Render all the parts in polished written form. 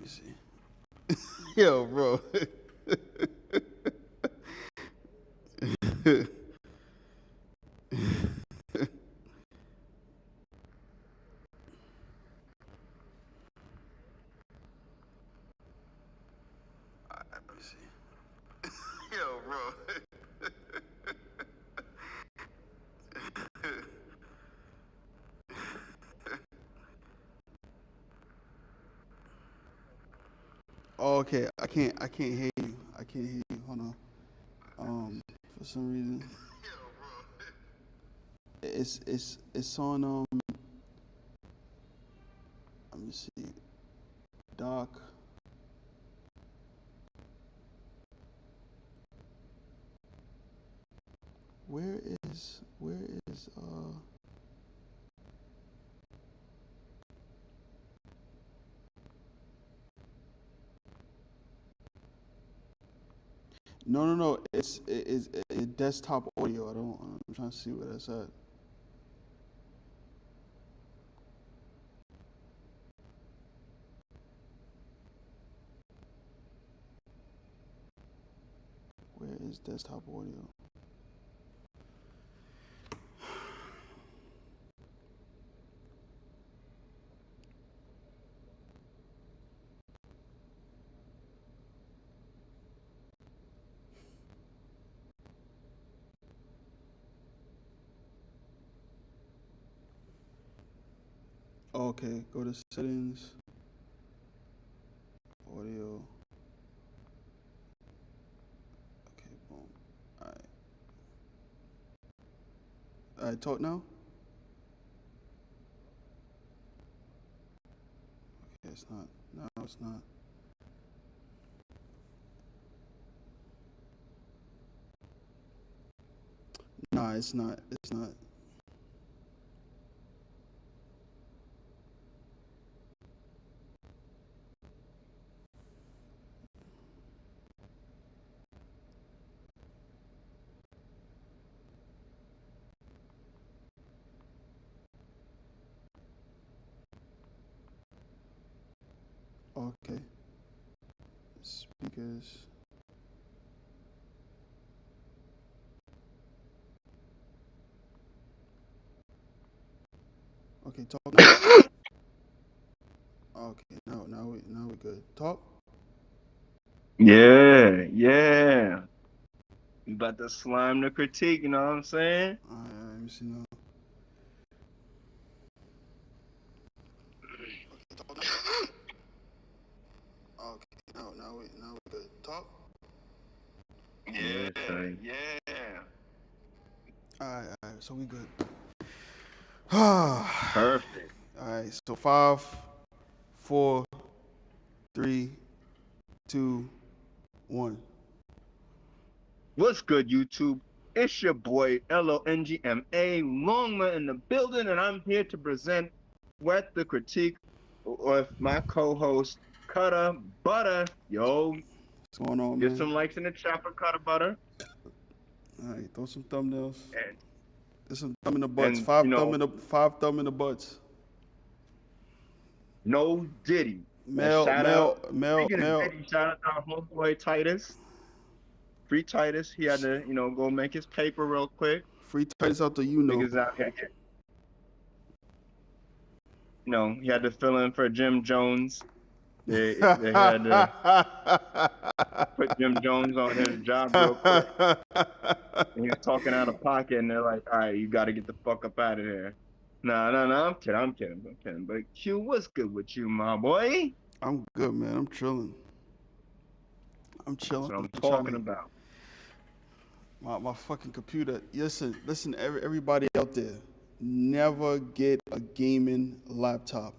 me see. Yo, bro. Let me see. Yo, bro. Oh, okay, I can't hear you. I can't hear you. Hold on. For some reason, it's on let me see. Doc. Where is no, it's desktop audio. I'm trying to see where that's at. Where is desktop audio? Okay, go to settings, audio. Okay, boom. All right, talk now. Okay, it's not. No, it's not. Nah, it's not. It's not. Okay, speakers. Okay, talk now. Okay, now we good. Talk. Yeah, yeah. You about to slime the critique, you know what I'm saying? All right, let me see now. Okay, talk now. Okay, now we good. Talk. Yeah, Yeah, so yeah. All right. So we good. All perfect. right. So 5, 4, 3, 2, 1. What's good, YouTube? It's your boy LONGMA Longman in the building, and I'm here to present Wet the Critique with my co-host Cutter Butter. Yo, What's going on, get man? some likes in the chat for Cutter Butter, All right, throw some thumbnails. and There's some thumb in the butts. and you know, Five thumb in the butts. no Diddy. And Male, shout out. male, male, Speaking of male. Diddy, shout out to our homeboy Titus. Free Titus. He had to, go make his paper real quick. Free Titus out the you know. Niggas out here, he had to fill in for Jim Jones. They had to put Jim Jones on his job real quick. And he was talking out of pocket, and they're like, "All right, you got to get the fuck up out of here." No, no, no, I'm kidding. But Q, what's good with you, my boy? I'm good, man. I'm chilling. I'm That's chilling. what I'm I'm trying talking to about. my fucking computer. Listen, everybody out there, never get a gaming laptop.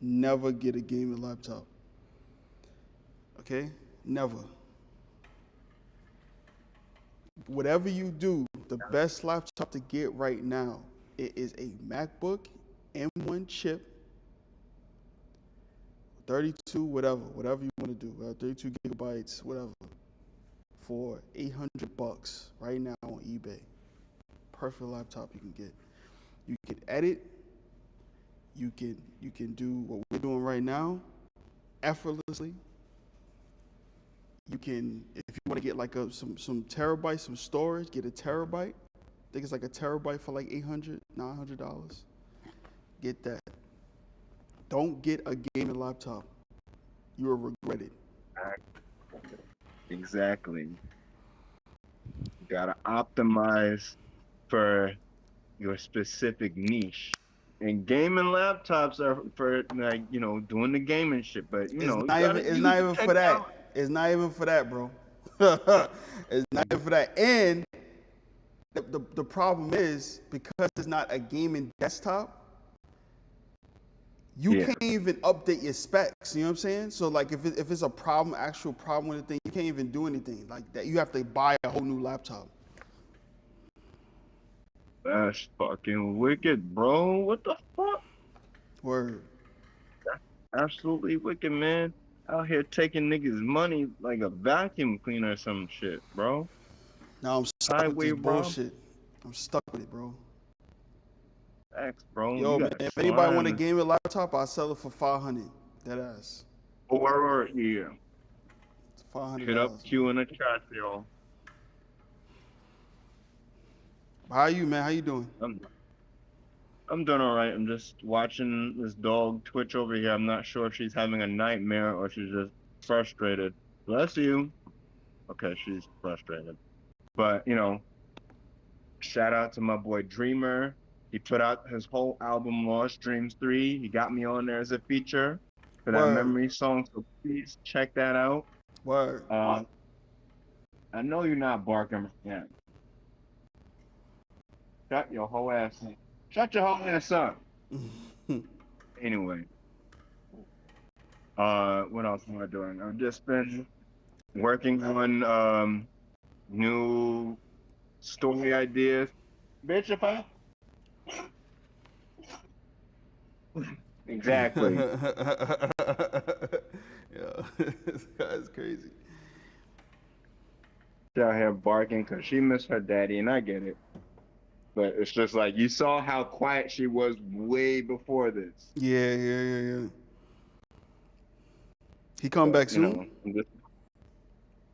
Never get a gaming laptop. Okay? Never. Whatever you do, the best laptop to get right now, it is a MacBook M1 chip, 32, whatever you want to do, 32 gigabytes, whatever, for $800 right now on eBay. Perfect laptop you can get. You can edit. You can do what we're doing right now. effortlessly. You can, if you want to get like some terabytes, some storage, get a terabyte. I think it's like a terabyte for like $800, $900. Get that. Don't get a gaming laptop. You will regret it. Exactly. You gotta optimize for your specific niche. And gaming laptops are for like, doing the gaming shit. But It's you not even. gotta It's use not the even for technology. that. It's not even for that, bro. It's not even for that. And the problem is because it's not a gaming desktop, you Yeah. can't even update your specs. You know what I'm saying? So like if it's a problem, actual problem with the thing, you can't even do anything like that. You have to buy a whole new laptop. That's fucking wicked, bro. What the fuck? Word. Absolutely wicked, man. Out here taking niggas' money like a vacuum cleaner or some shit, bro. Now I'm stuck with Highway this rob. bullshit. I'm stuck with it, bro. X, bro. You Yo, man, got if anybody want a slime. gaming laptop, I'll sell it for 500. Dead ass. Or yeah. It's five hundred Hit up dollars, man. Q in the chat, yo. How are you, man? How you doing? I'm I'm doing all right. I'm just watching this dog twitch over here. I'm not sure if she's having a nightmare or she's just frustrated. Bless you. Okay, she's frustrated. But, shout out to my boy Dreamer. He put out his whole album, Lost Dreams 3. He got me on there as a feature for that Word. memory song. So please check that out. Word. I know you're not barking. Yeah. Shut your whole ass up. Shut your whole ass up. Anyway, what else am I doing? I've just been working on new story ideas. Bitch, if I exactly. Yeah, this guy's crazy. She out here barking because she missed her daddy, and I get it. But it's just like you saw how quiet she was way before this. Yeah. He come But back soon?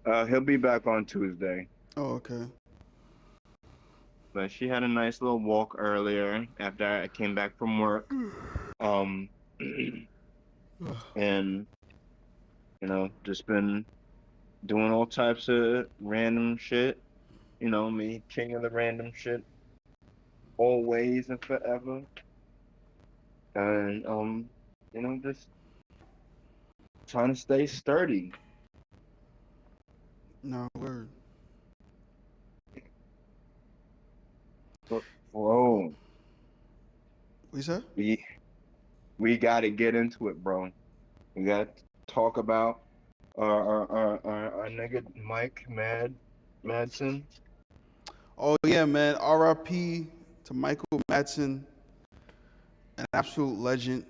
he'll be back on Tuesday. Oh, okay. But she had a nice little walk earlier after I came back from work. Um, and just been doing all types of random shit. Me king of the random shit, always and forever. And just trying to stay sturdy. No word. But bro, What you said? we got to get into it, bro. We got to talk about our nigga Mike Madsen. Oh yeah, man. R.I.P. to Michael Madsen, an absolute legend.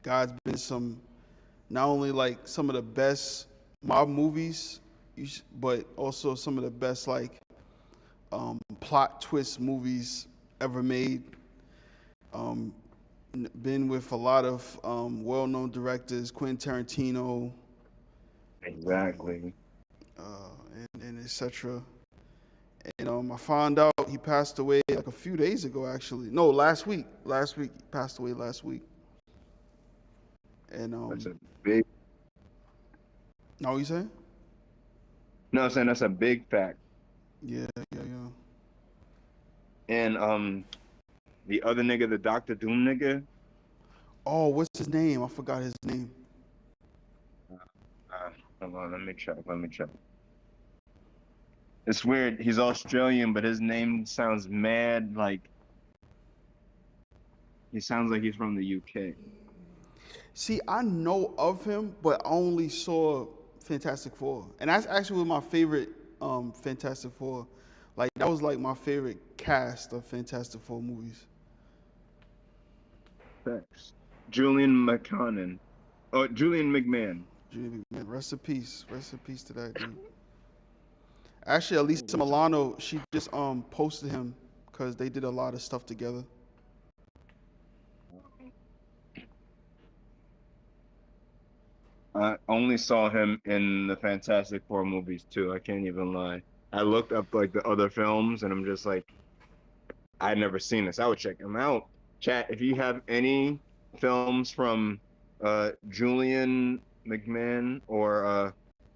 God's been some, not only like some of the best mob movies, but also some of the best like plot twist movies ever made. Um, been with a lot of well-known directors, Quentin Tarantino, um, Exactly. and etc. And I found out he passed away like a few days ago, actually. No, last week. Last week he passed away last week. And That's a big. no, you saying? No, I'm saying that's a big fact. Yeah. And the other nigga, the Doctor Doom nigga. Oh, what's his name? I forgot his name. Uh, Hold on, let me check. It's weird. He's Australian, but his name sounds mad like he sounds like he's from the UK. See, I know of him, but I only saw Fantastic Four, and that's actually my favorite Fantastic Four. Like that was like my favorite cast of Fantastic Four movies. Thanks. Julian McConnon. Oh, Julian McMahon. Jimmy McMahon, rest in peace. Rest in peace to that dude. Actually, Elisa What's Milano, she just posted him because they did a lot of stuff together. I only saw him in the Fantastic Four movies too. I can't even lie. I looked up like the other films, and I'm just like, I'd never seen this. I would check him out. Chat, if you have any films from Julian McMahon or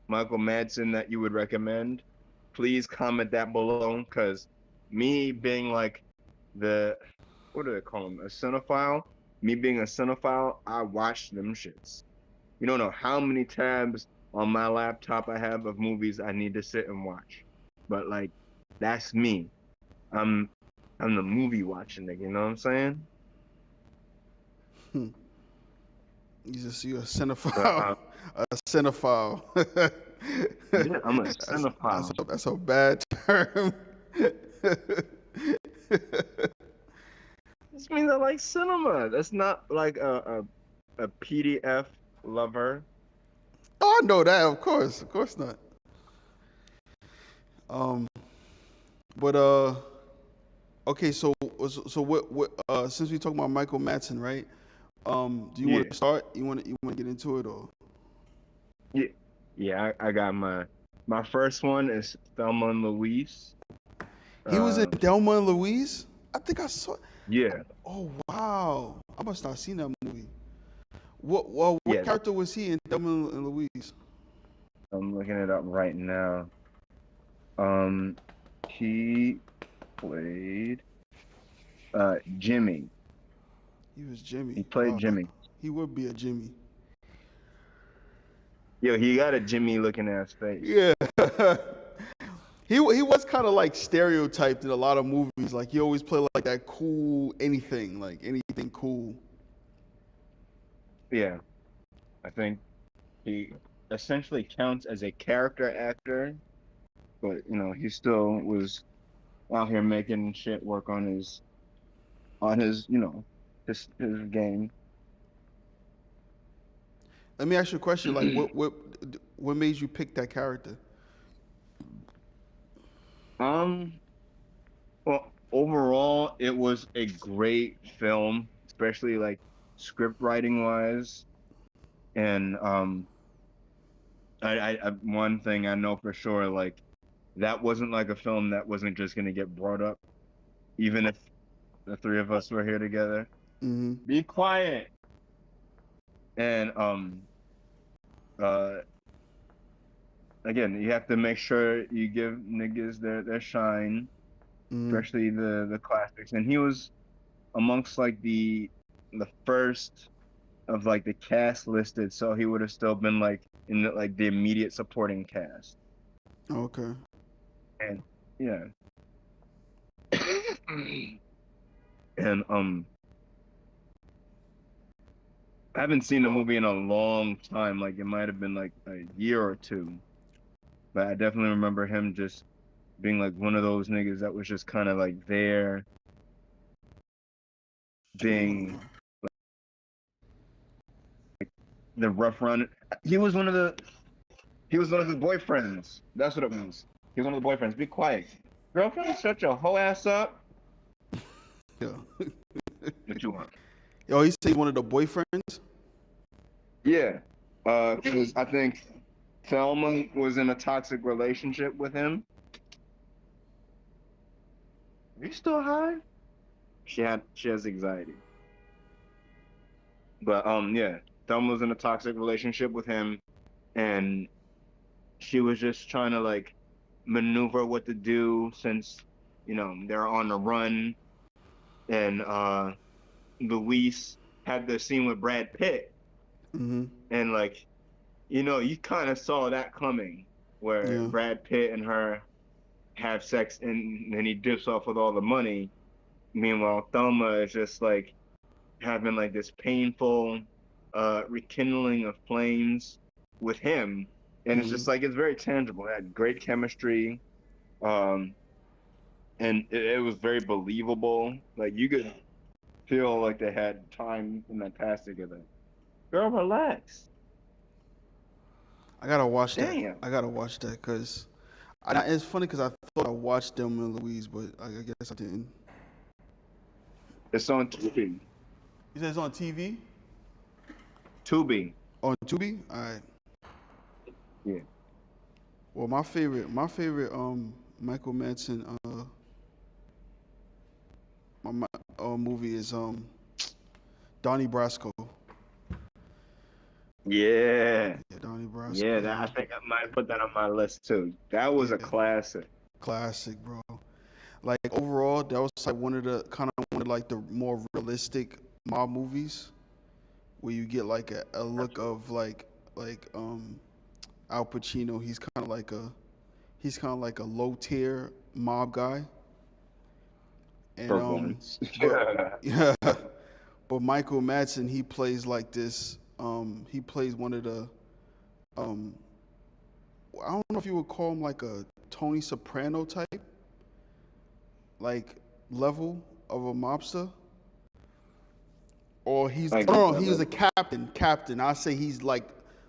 Michael Madsen that you would recommend, please comment that below. Because me being like the, what do they call him? A cinephile? Me being a cinephile, I watch them shits. You don't know how many tabs on my laptop I have of movies I need to sit and watch. But like, that's me. I'm I'm the movie watching nigga, you know what I'm saying? Hmm. You're a But cinephile. A cinephile. yeah, I'm a that's, that's, cinephile. a, that's a bad term. This means I like cinema. That's not like a PDF lover. Oh, I know that, of course not. Um, but okay, so what since we talking about Michael Madsen, right? Do you want Yeah, to start? You want to get into it or? yeah, yeah. I got my first one is Thelma and Louise. He was in Uh, Thelma and Louise. I think I saw. yeah, Oh wow, I must not seen that movie. What yeah. character was he in Thelma and Louise? I'm looking it up right now. Um, he played Jimmy. He was He Jimmy. played Jimmy. He would be a Jimmy. Yo, he got a Jimmy looking ass face. Yeah. He was kind of like stereotyped in a lot of movies. Like he always played like that cool anything, like anything cool. Yeah, I think he essentially counts as a character actor, but he still was out here making shit work on his his game. Let me ask you a question. Like, what made you pick that character? Um, well, overall, it was a great film, especially like script writing wise. And one thing I know for sure, like that wasn't like a film that wasn't just gonna get brought up, even if the three of us were here together. Hmm. Be quiet. And uh, again, you have to make sure you give niggas their shine, Hmm. especially the classics. And he was amongst like the first of like the cast listed, so he would have still been like in like the immediate supporting cast. Okay. And yeah. And I haven't seen the movie in a long time. Like it might have been like a year or two. But I definitely remember him just being like one of those niggas that was just kind of like there, being the rough run. He was one of the he was one of his boyfriends. That's what it was. He was one of the boyfriends. Be quiet. Girlfriend, shut your whole ass up. Yeah. What you want? Yo, he said one of the boyfriends. Yeah. Because I think Thelma was in a toxic relationship with him. Are you still high? She has anxiety. But yeah, Thelma was in a toxic relationship with him, and she was just trying to like maneuver what to do since they're on the run, and Luis had the scene with Brad Pitt, Hmm. and like you kind of saw that coming, where Yeah. Brad Pitt and her have sex and then he dips off with all the money. Meanwhile, Thelma is just like having like this painful rekindling of flames with him. And it's Hmm. just like it's very tangible. It had great chemistry. Um and it was very believable. Like you could feel like they had time in that past together. Girl, relax. I gotta watch that. Damn. I gotta watch that because it's funny because I thought I watched Thelma and Louise, but I guess I didn't. It's on Tubi. You said it's on TV? Tubi. On Tubi? All right. Yeah. Well, my favorite Michael Madsen my movie is Donnie Brasco. Yeah. Yeah, Donnie Yeah, Brasco. that I Yeah, think I might put that on my list too. That was a yeah, classic. classic, bro. Like overall, that was like one of like the more realistic mob movies where you get like a look of like Al Pacino. He's kind of like a low tier mob guy, and For once. but yeah, but Michael Madsen he plays like this. He plays one of the um, I don't know if you would call him like a Tony Soprano type, like level of a mobster, or he's Like no, no, he's a captain. Captain, I say he's like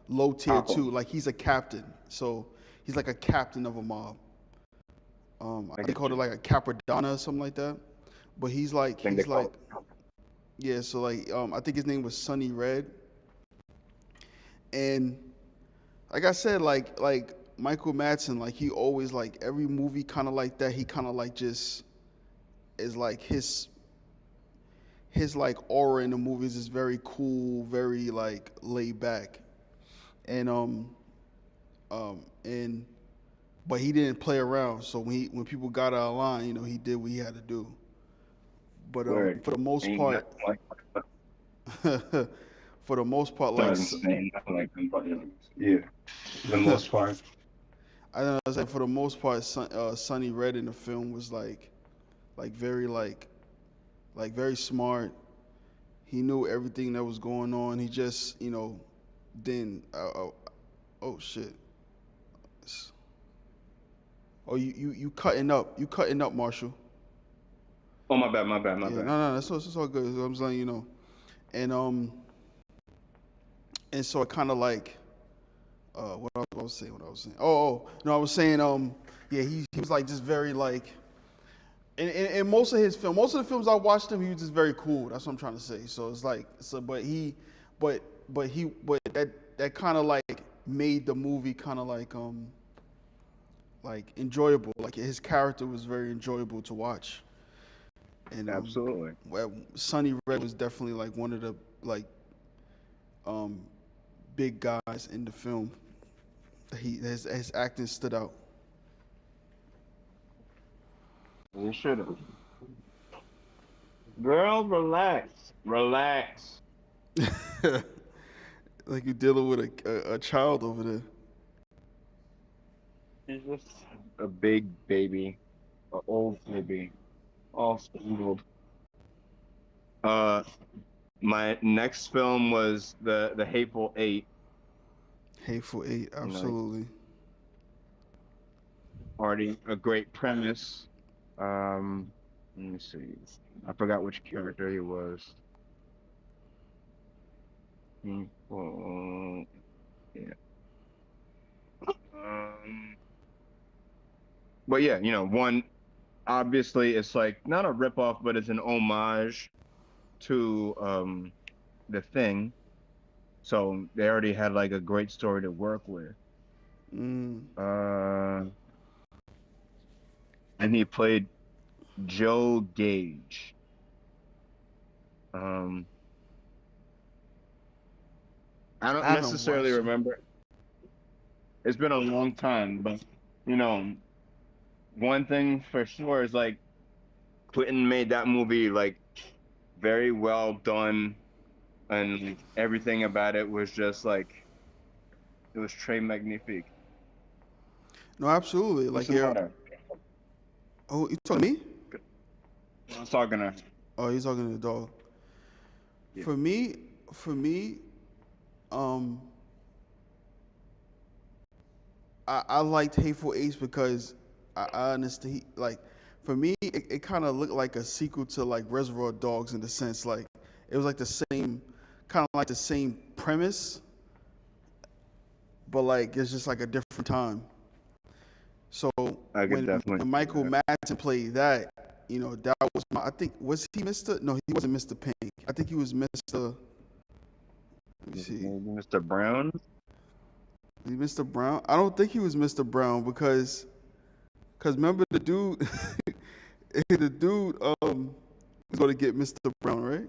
low tier Capo. too. Like he's a captain, so he's like a captain of a mob. I I think get called it you. like a Capodanno or something like that. But he's like I think they he's call like it Capo. yeah. So like I think his name was Sonny Red, and like I said, like Michael Madsen, like he always like every movie kind of like that. He kind of like just is like his like aura in the movies is very cool, very like laid back, and and but he didn't play around. So when people got out of line, he did what he had to do. But Word. for the most Ain't part, nothing like for the most part, like Son saying nothing like them yeah. For the most part. I don't know, I was like for the most part, Sonny Red in the film was very like very smart. He knew everything that was going on. He just didn't. Oh shit. Oh, you cutting up. You cutting up, Marshall. Oh my bad, my bad, my Yeah, no, bad. no, that's all good. I'm just letting you know. And and so I kind of like what I was saying. What I was saying. Oh, no, I was saying yeah, he was like just very like. In most of his film, most of the films I watched him, he was just very cool. That's what I'm trying to say. So it's like, but but that kind of like made the movie kind of like enjoyable. Like his character was very enjoyable to watch. And Absolutely. Sonny Red was definitely like one of the like um, big guys in the film. His acting stood out. You should have. Girl, relax. Relax. Like you're dealing with a child over there. She's just a big baby. An old baby. All spoiled. Uh my next film was the Hateful Eight. Hateful Eight, You know, absolutely. already a great premise. Let me see. I forgot which character he was. Oh, yeah. Um, but yeah, one obviously it's like not a ripoff, but it's an homage to the Thing. So they already had like a great story to work with. Mm, Uh, and he played Joe Gage. Um, I don't I haven't necessarily watched him. remember. It's been a long time, but you know, one thing for sure is like Quentin made that movie like very well done, and like, everything about it was just like it was très magnifique. No, absolutely. What's Like the here. matter? Oh, you talking to me? I was talking to. Oh, he's talking to the dog. Yeah. For me, for me, um, I liked Hateful Eight because I understand. Like, for me, it kind of looked like a sequel to like Reservoir Dogs in the sense like it was like the same, kind of like the same premise, but like it's just like a different time. So I could when definitely see Michael that. Madsen played that, that was I think was he Mr. No, he wasn't Mr. Pink. I think he was Mr. Let me see. Maybe Mr. Brown. Is he Mr. Brown? I don't think he was Mr. Brown because remember the dude, the dude was going to get Mr. Brown, right?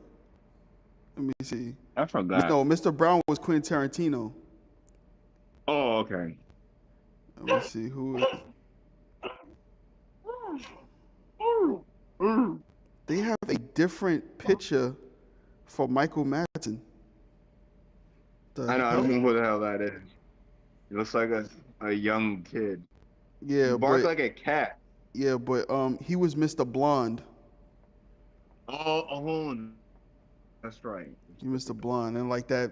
Let me see. I forgot. No, Mr. Brown was Quentin Tarantino. Oh, okay. Let me see who. They have a different picture for Michael Madsen. The I know. I don't hell? know who the hell that is. He looks like a young kid. He Yeah, barks but like a cat. he was Mr. Blonde. Oh, that's right. He Mr. Blonde, and like that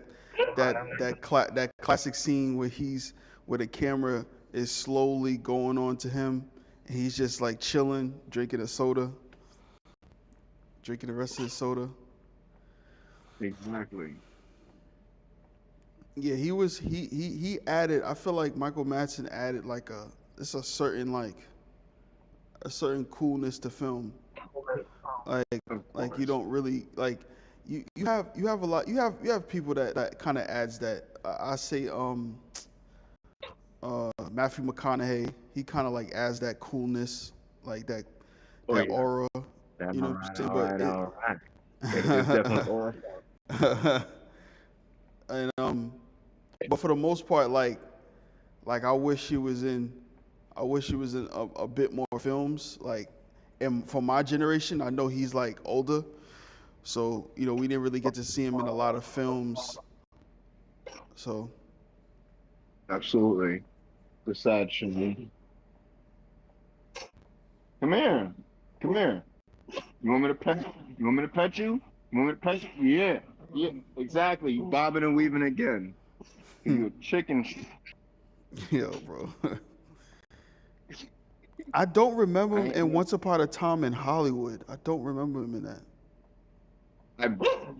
classic scene where the camera is slowly going on to him, and he's just like chilling, drinking a soda, drinking the rest of his soda. Exactly. Yeah, he added. I feel like Michael Madsen added like it's a certain coolness to film. Like Of like you course. don't really like you have a lot you have people that kind of adds that. I say Matthew McConaughey, he kind of like adds that coolness, like Oh that yeah. aura. All You know what I'm right, saying? all But right, it all right. It's definitely awesome. and but for the most part, like I wish he was in a bit more films. Like, and for my generation, I know he's like older, so we didn't really get to see him in a lot of films. So Absolutely. The sad shit. Come here. Come here. You want me to pet? You want me to pet you? You want me to pet you? Yeah. Yeah. Exactly. You bobbing and weaving again. You a chicken. yo, bro. I don't remember I him ain't in know. Once Upon a Time in Hollywood. I don't remember him in that. I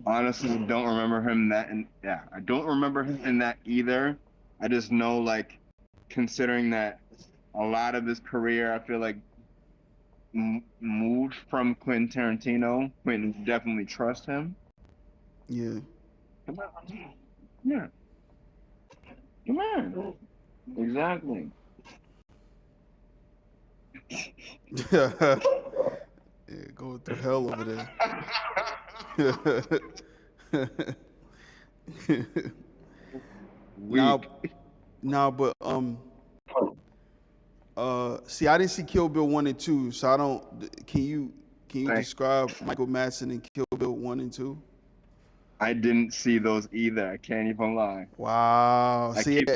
honestly don't remember him that. And yeah, I don't remember him in that either. I just know, like, considering that a lot of his career, I feel like moved from Quentin Tarantino. Quentin definitely trust him. Yeah. Come on. Yeah. Come on. Exactly. Yeah, going through hell over there. now, Weak. but see, I didn't see Kill Bill 1 and 2, so I don't. Can you I, describe Michael Madsen in Kill Bill 1 and 2? I didn't see those either. I can't even lie. Wow. I See, keep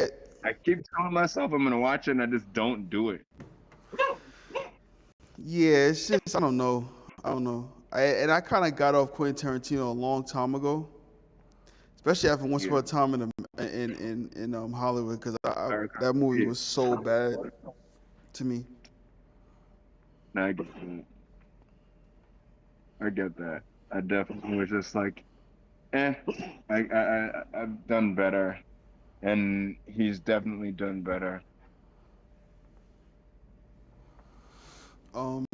I keep telling myself I'm gonna watch it and I just don't do it. yeah, it's just I don't know. I don't know. I kind of got off Quentin Tarantino a long time ago, especially after Once Yeah. Upon a Time in Hollywood, because America. that movie Yeah. was so bad to me. No, I get that. I get that. I definitely was just like, eh. I've done better, and he's definitely done better. Um,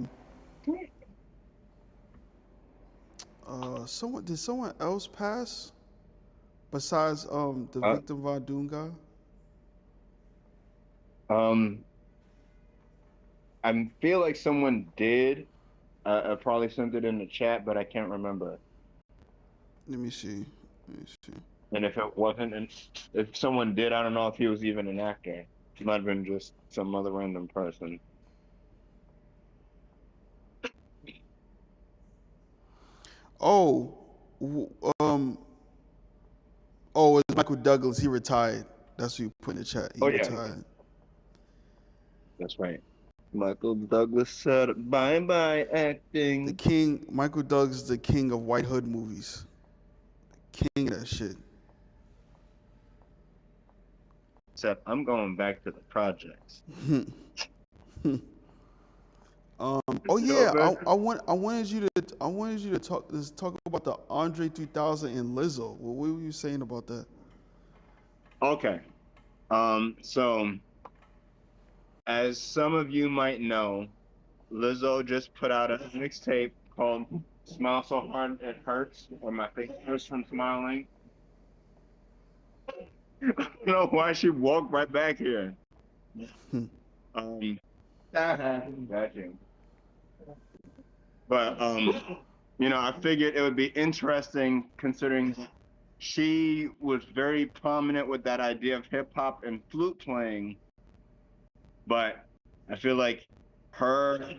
did someone else pass besides the Uh, Victim Von Doom guy? um, I feel like someone did. I probably sent it in the chat, but I can't remember. Let me see. Let me see. And if it wasn't, and if someone did, I don't know if he was even an actor. He might have been just some other random person. Oh, um, oh, it's Michael Douglas. He retired. That's what you put in the chat. He Oh yeah, retired. that's right. Michael Douglas said, "Bye bye The acting." king, Michael Douglas, the king of White Hood movies. King of that shit. Except I'm going back to the projects. Oh Go yeah, back. I wanted you to talk about the Andre 3000 and Lizzo. What were you saying about that? Okay. So as some of you might know, Lizzo just put out a mixtape called "Smile So Hard It Hurts," or "My Face Hurts from Smiling." don't know why she walked right back here. Hmm. Got you. But I figured it would be interesting considering she was very prominent with that idea of hip hop and flute playing, but I feel like her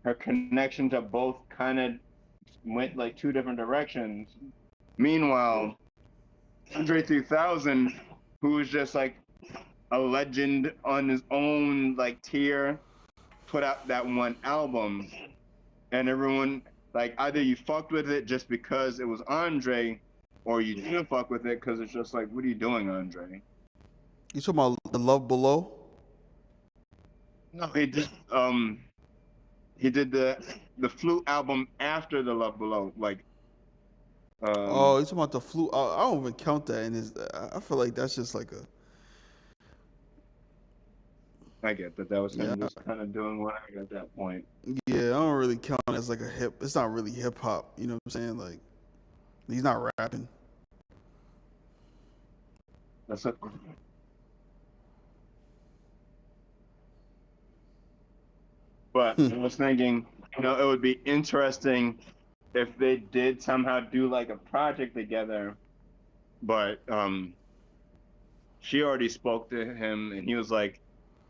her connection to both kind of went like two different directions. Meanwhile, Andre 3000, who was just like a legend on his own like tier, put out that one album, and everyone like either you fucked with it just because it was Andre, or you didn't fuck with it because it's just like, what are you doing, Andre? You talking about the Love Below? No, he did the flute album after the Love Below, like Oh, um you talking about the flute? I don't even count that in his. I feel like that's just like a. I get that was him Yeah, just kind of doing whatever at that point. yeah. I don't really count it as like a hip. It's not really hip hop. You know what I'm saying? Like he's not rapping. That's it. But I was thinking, it would be interesting if they did somehow do like a project together. But she already spoke to him, and he was like,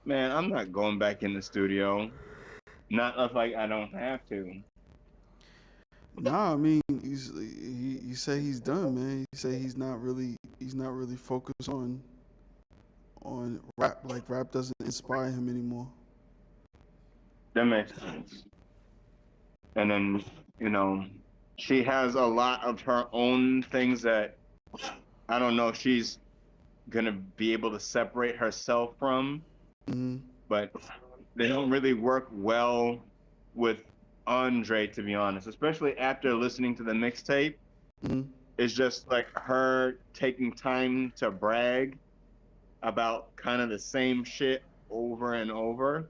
"Man, I'm not going back in the studio. Not if like I don't have to." Nah, I mean, he said he's done, man. He said he's not really focused on rap. Like rap doesn't inspire him anymore. That makes sense. And then, you know, she has a lot of her own things that I don't know if she's gonna be able to separate herself from, Hmm. but they don't really work well with Andre, to be honest, especially after listening to the mixtape. Hmm. It's just like her taking time to brag about kind of the same shit over and over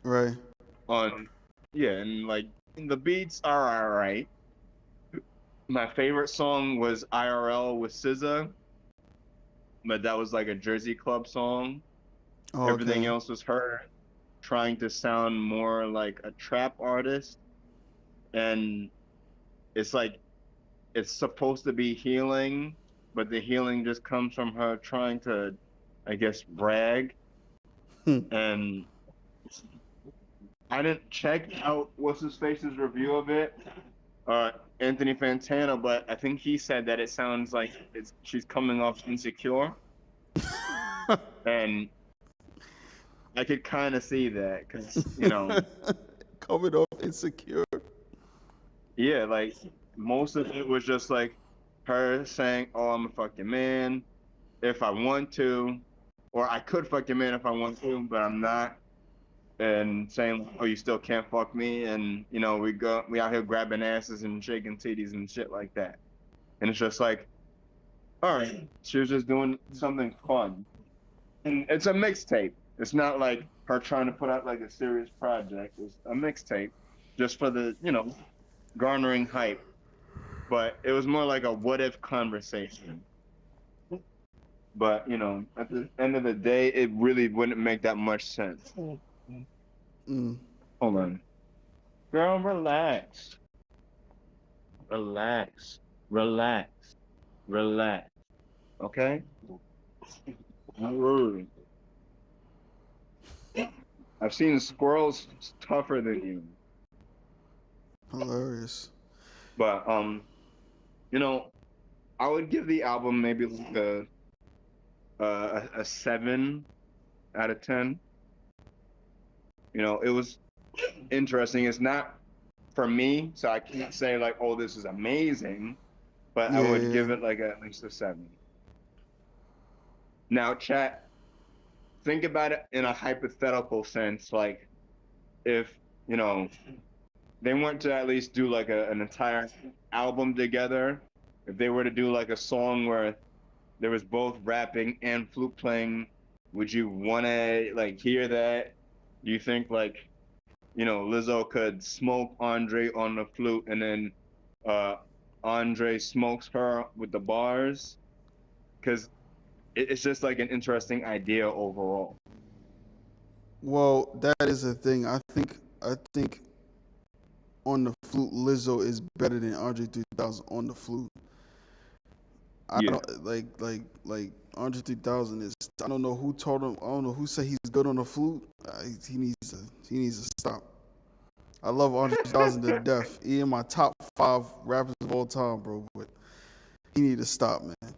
Right. on, yeah, and like the beats are all right. My favorite song was IRL with SZA, but that was like a Jersey Club song. Oh, Everything okay. else was her trying to sound more like a trap artist, and it's like it's supposed to be healing, but the healing just comes from her trying to, I guess, brag. Hmm. And I didn't check out what's his face's review of it, uh, Anthony Fantana, but I think he said that it sounds like she's coming off insecure, and I could kind of see that because Coming off insecure. yeah, like most of it was just like her saying, "Oh, I'm a fucking man if I want to," or "I could fuck your man if I want to, but I'm not," and saying, "Oh, you still can't fuck me," and we out here grabbing asses and shaking titties and shit like that, and it's just like, all right, she was just doing something fun, and it's a mixtape. It's not like her trying to put out like a serious project. It's a mixtape just for the garnering hype, but it was more like a what if conversation. But at the end of the day, it really wouldn't make that much sense. Mm. Hold on. Girl, relax. Relax. Relax. Relax. Okay? I've seen squirrels tougher than you. Hilarious. But you know, I would give the album maybe like a 7 out of 10. It was interesting. It's not for me, so I can't say like, oh, this is amazing, but I Yeah, would yeah. give it like at least a 7. Now, chat, think about it in a hypothetical sense, like if you know they want to at least do like an entire album together, if they were to do like a song where there was both rapping and flute playing, would you want to like hear that? Do you think like Lizzo could smoke Andre on the flute and then uh Andre smokes her with the bars? Because it's just like an interesting idea overall. Well, that is a thing. I think on the flute, Lizzo is better than Andre 3000 on the flute. I Yeah. don't like Andre 3000 is. I don't know who told him. I don't know who said he's good on the flute. He needs to stop. I love Andre 3000 to death. He in my top 5 rappers of all time, bro. But he need to stop, man.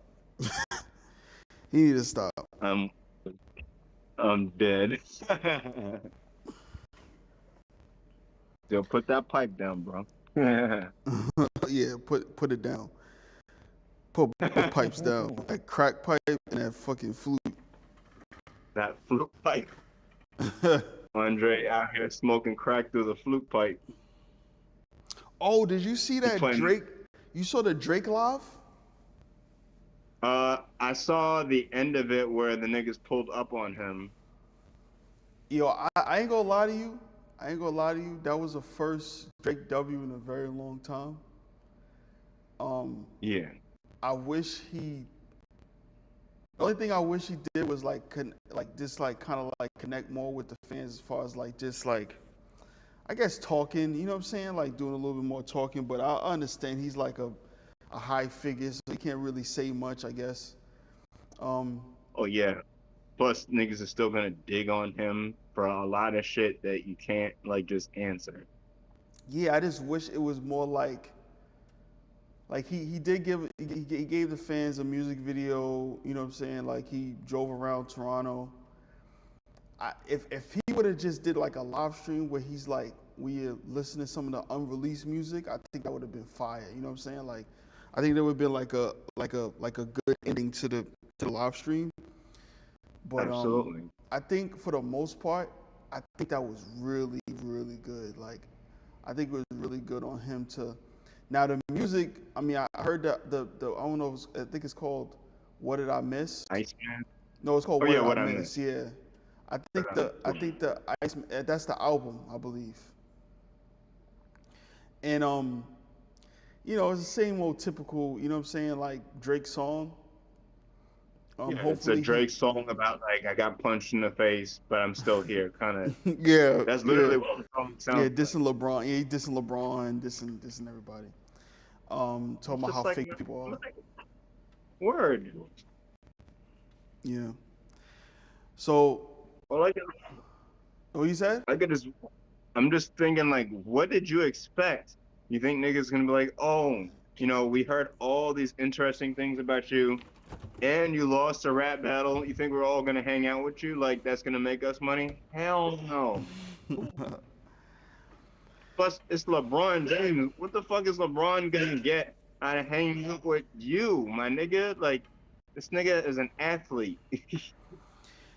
He need to stop. I'm dead. Yo, put that pipe down, bro. Yeah, put it down. Put both pipes down. That crack pipe and that fucking flute. That flute pipe. Andre out here smoking crack through the flute pipe. Oh, did you see that playing- Drake? You saw the Drake live? I saw the end of it where the niggas pulled up on him. Yo, I ain't gonna lie to you. That was the first Drake W in a very long time. Yeah. I wish he. The only thing I wish he did was like kind of like connect more with the fans as far as like just like, I guess talking. You know what I'm saying? Like doing a little bit more talking. But I understand he's like a high figure, so he can't really say much, I guess. Oh yeah. Plus, niggas are still gonna dig on him for a lot of shit that you can't like just answer. Yeah, I just wish it was more like he did give he gave the fans a music video. You know what I'm saying? Like he drove around Toronto. If he would have just did like a live stream where he's like we listen to some of the unreleased music, I think that would have been fire. You know what I'm saying? Like I think there would have been like a good ending to the live stream. But Absolutely. I think for the most part, I think that was really, really good. Like, I think it was really good on him to. Now the music, I mean, I heard that the I don't know, I think it's called "What Did I Miss?" Iceman. No, it's called Oh "What yeah, Did what I I Miss?" missed. Yeah, I think the Ice that's the album, I believe. And you know, it's the same old typical, you know what I'm saying, like Drake song. Yeah, it's a Hopefully he. Drake song about like I got punched in the face, but I'm still here. Kind of. Yeah, That's yeah. literally what the song Yeah, sounds like. dissing LeBron. Yeah, he dissing LeBron, dissing everybody. Talking It's about just how like, fake people are. word. Yeah. So, Well, what you said? I could just. I'm just thinking like, what did you expect? You think niggas gonna be like, oh, we heard all these interesting things about you, and you lost a rap battle. You think we're all gonna hang out with you? Like that's gonna make us money? Hell no. Plus, it's LeBron James. What the fuck is LeBron gonna get out of hanging out with you, my nigga? Like, this nigga is an athlete.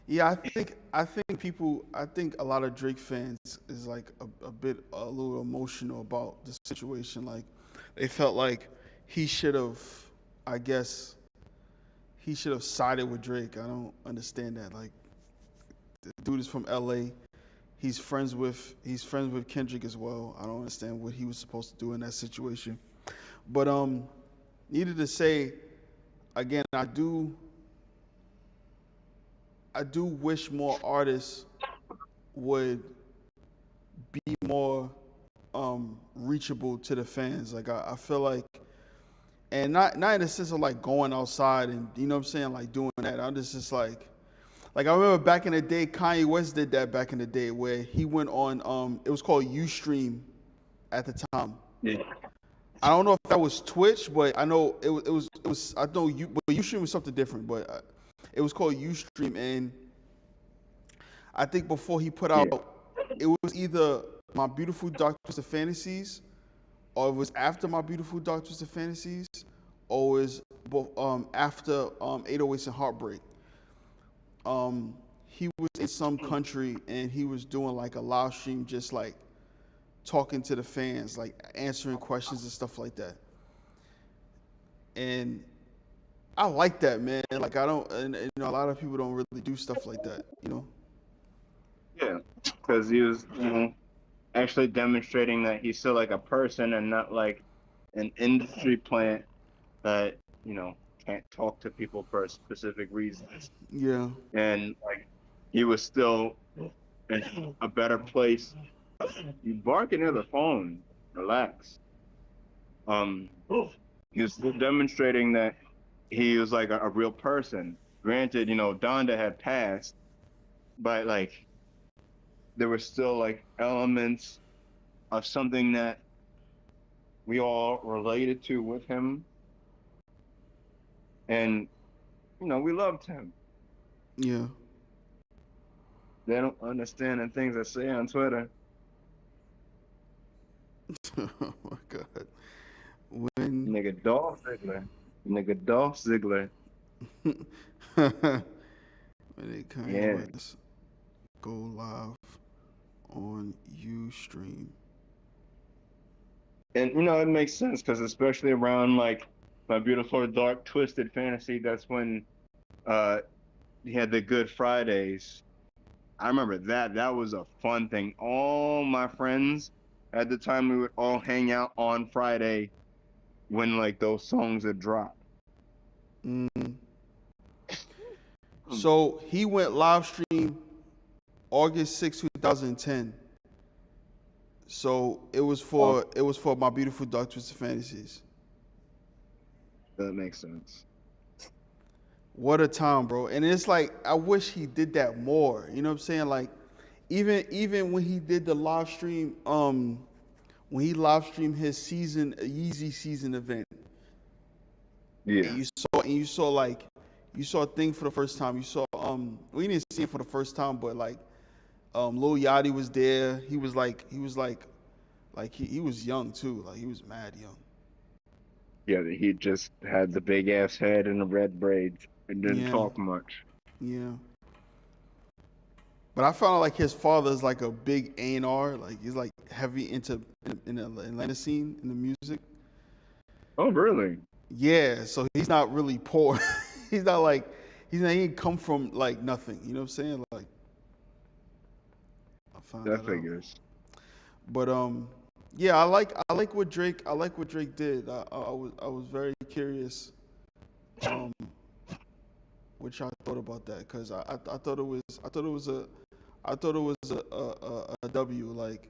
Yeah, I think a lot of Drake fans is like a little emotional about the situation. Like, they felt like he should have, I guess, he should have sided with Drake. I don't understand that. Like, the dude is from LA. He's friends with Kendrick as well. I don't understand what he was supposed to do in that situation. But needed to say again, I do wish more artists would be more reachable to the fans. Like I feel like, and not in the sense of like going outside and you know what I'm saying, like doing that. I'm just like I remember back in the day, Kanye West did that back in the day where he went on it was called Ustream at the time. Yeah. I don't know if that was Twitch, but I know it was I know but Ustream was something different, but it was called Ustream, and I think before he put Yeah. out, it was either My Beautiful Dark Twisted Fantasies, or it was after My Beautiful Dark Twisted Fantasies, or it was after 808s and Heartbreak. He was in some country and he was doing like a live stream, just like talking to the fans, like answering questions and stuff like that. And I like that, man. Like I don't, and a lot of people don't really do stuff like that, you know. Yeah. Because he was, actually demonstrating that he's still like a person and not like an industry plant that, can't talk to people for specific reasons, Yeah. and like he was still in a better place. You barking at the phone. Relax. Um, he was still demonstrating that he was like a real person. Granted, Donda had passed, but like there were still like elements of something that we all related to with him, and we loved him. Yeah. They don't understand the things I say on Twitter. Oh my God. When Nigga Dolph Ziggler. Nigga Dolph Ziggler. when did Kanye Yeah. West go live on Ustream? And it makes sense because especially around like My Beautiful Dark Twisted Fantasy, that's when uh he had the Good Fridays. I remember that. That was a fun thing. All my friends at the time, we would all hang out on Friday when like those songs would drop. Mm. So he went live stream August 6th, 2010. So Oh, it was for My Beautiful Dark Twisted Fantasies. that makes sense. What a time, bro. And it's like I wish he did that more. You know what I'm saying? Like even when he did the live stream, when he live streamed his season Yeezy season event, and Yeah. you saw a thing for the first time. You saw we didn't see it for the first time, but like Lil Yachty was there. He was young too. Like he was mad young. Yeah, he just had the big ass head and the red braids and didn't Yeah, talk much. yeah. But I found out like his father is like a big A&R. Like he's like heavy into in the Atlanta scene in the music. Oh, really? Yeah, so he's not really poor. he's not like he ain't come from like nothing. You know what I'm saying? Like I found That that out. figures. But yeah, I like what Drake did. I was very curious um what y'all thought about that because I thought it was a W. Like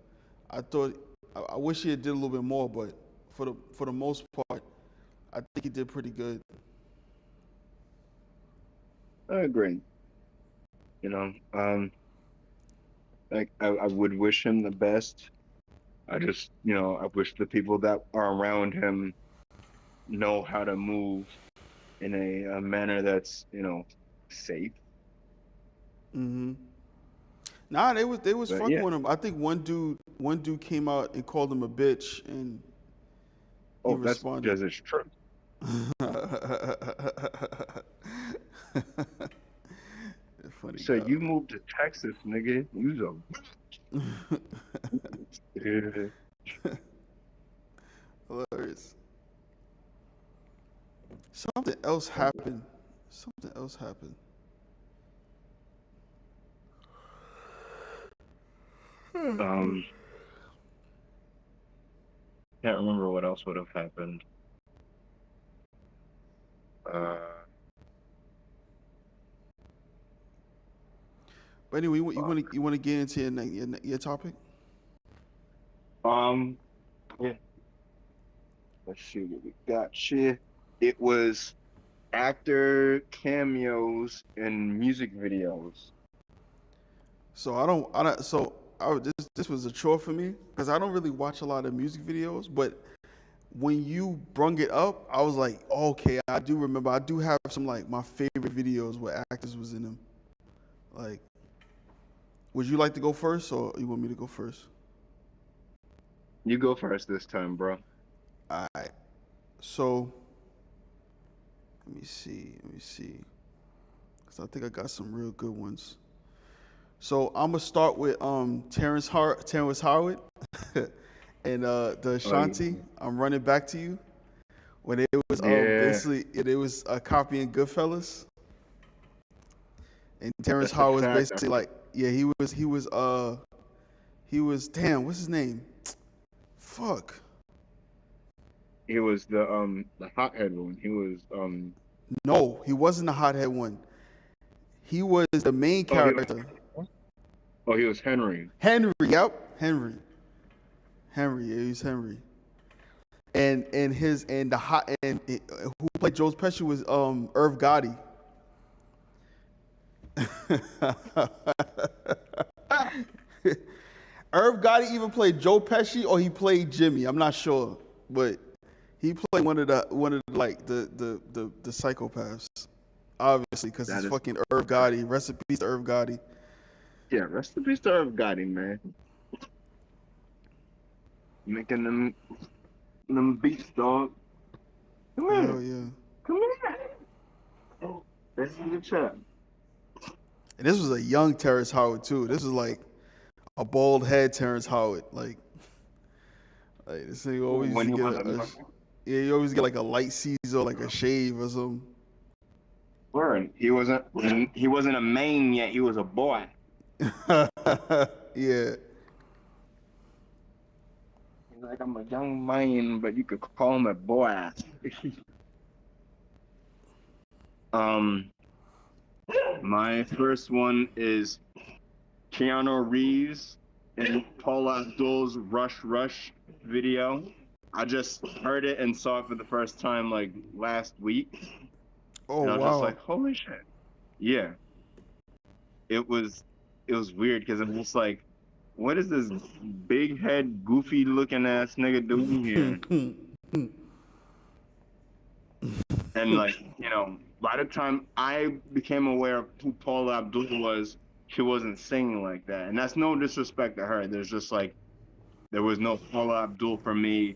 I thought I wish he did a little bit more, but for the most part, I think he did pretty good. I agree. You know, like I would wish him the best. I just, I wish the people that are around him know how to move in a manner that's, safe. Hmm. Nah, they was But fucking yeah. with him. I think one dude came out and called him a bitch, and he Oh, that's responded. because it's true. Funny So guy. you moved to Texas, nigga. You a Hilarious. Something else happened. Something else happened. um can't remember what else would have happened. Uh, But anyway, fuck. you want to get into your topic? Um, yeah. Let's see what we got here. It was actor cameos in music videos. So this was a chore for me because I don't really watch a lot of music videos, but when you brung it up, I was like, okay, I do remember. I do have some like my favorite videos where actors was in them. Like, would you like to go first, or you want me to go first? You go first this time, bro. All right. So let me see. Let me see. Cause I think I got some real good ones. So I'm gonna start with Terrence Howard, and the Oh yeah. Ashanti. I'm running back to you when it was Yeah, basically it was copying Goodfellas, and Terrence that's a Howard was fact. basically like, yeah, he was damn, what's his name? Fuck. He was the hothead one. He was No, he wasn't the hothead one. He was the main Oh, character. he was Henry. Henry, yep, Henry. Henry, yeah, he's Henry. And who played Joe Pesci was Irv Gotti. Irv Gotti even played Joe Pesci or he played Jimmy. I'm not sure, but he played one of the like the psychopaths. Obviously, because That it's is, fucking Irv Gotti. Rest in peace to Irv Gotti. yeah, rest in peace to Irv Gotti, man. Making them beats, dog. Come Hell here. yeah. Come here. Oh, this is the chat. And this was a young Terrence Howard too. This was like a bald head Terrence Howard. Like this thing always used When to he get wasn't yeah, you always get like a light Caesar, like a shave or something. word, he wasn't a man yet. He was a boy. Yeah. He's like, I'm a young man, but you could call him a boy. um, my first one is Keanu Reeves and Paula Abdul's Rush video. I just heard it and saw it for the first time like last week, Oh and I was just wow. like, holy shit. Yeah, it was weird because I'm just like, what is this big head, goofy looking ass nigga doing here? And like, by the time I became aware of who Paula Abdul was, she wasn't singing like that. And that's no disrespect to her. There's just like, there was no Paula Abdul for me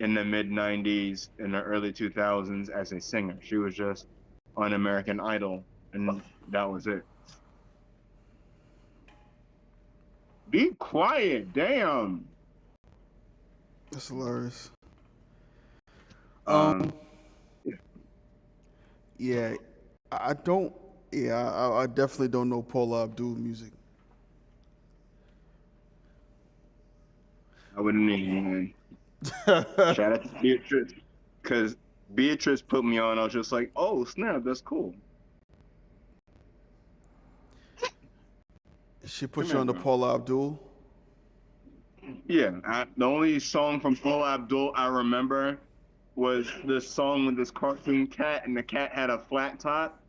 in the mid 90s, in the early 2000s as a singer. She was just on American Idol, and that was it. Be quiet, damn. That's hilarious. Um, Yeah, I don't. Yeah, I definitely don't know Paula Abdul music. I wouldn't even. Shout out to Beatrice, because Beatrice put me on. I was just like, oh snap, that's cool. She put Come you here, on the bro. Paula Abdul. Yeah, the only song from Paula Abdul I remember was this song with this cartoon cat, and the cat had a flat top,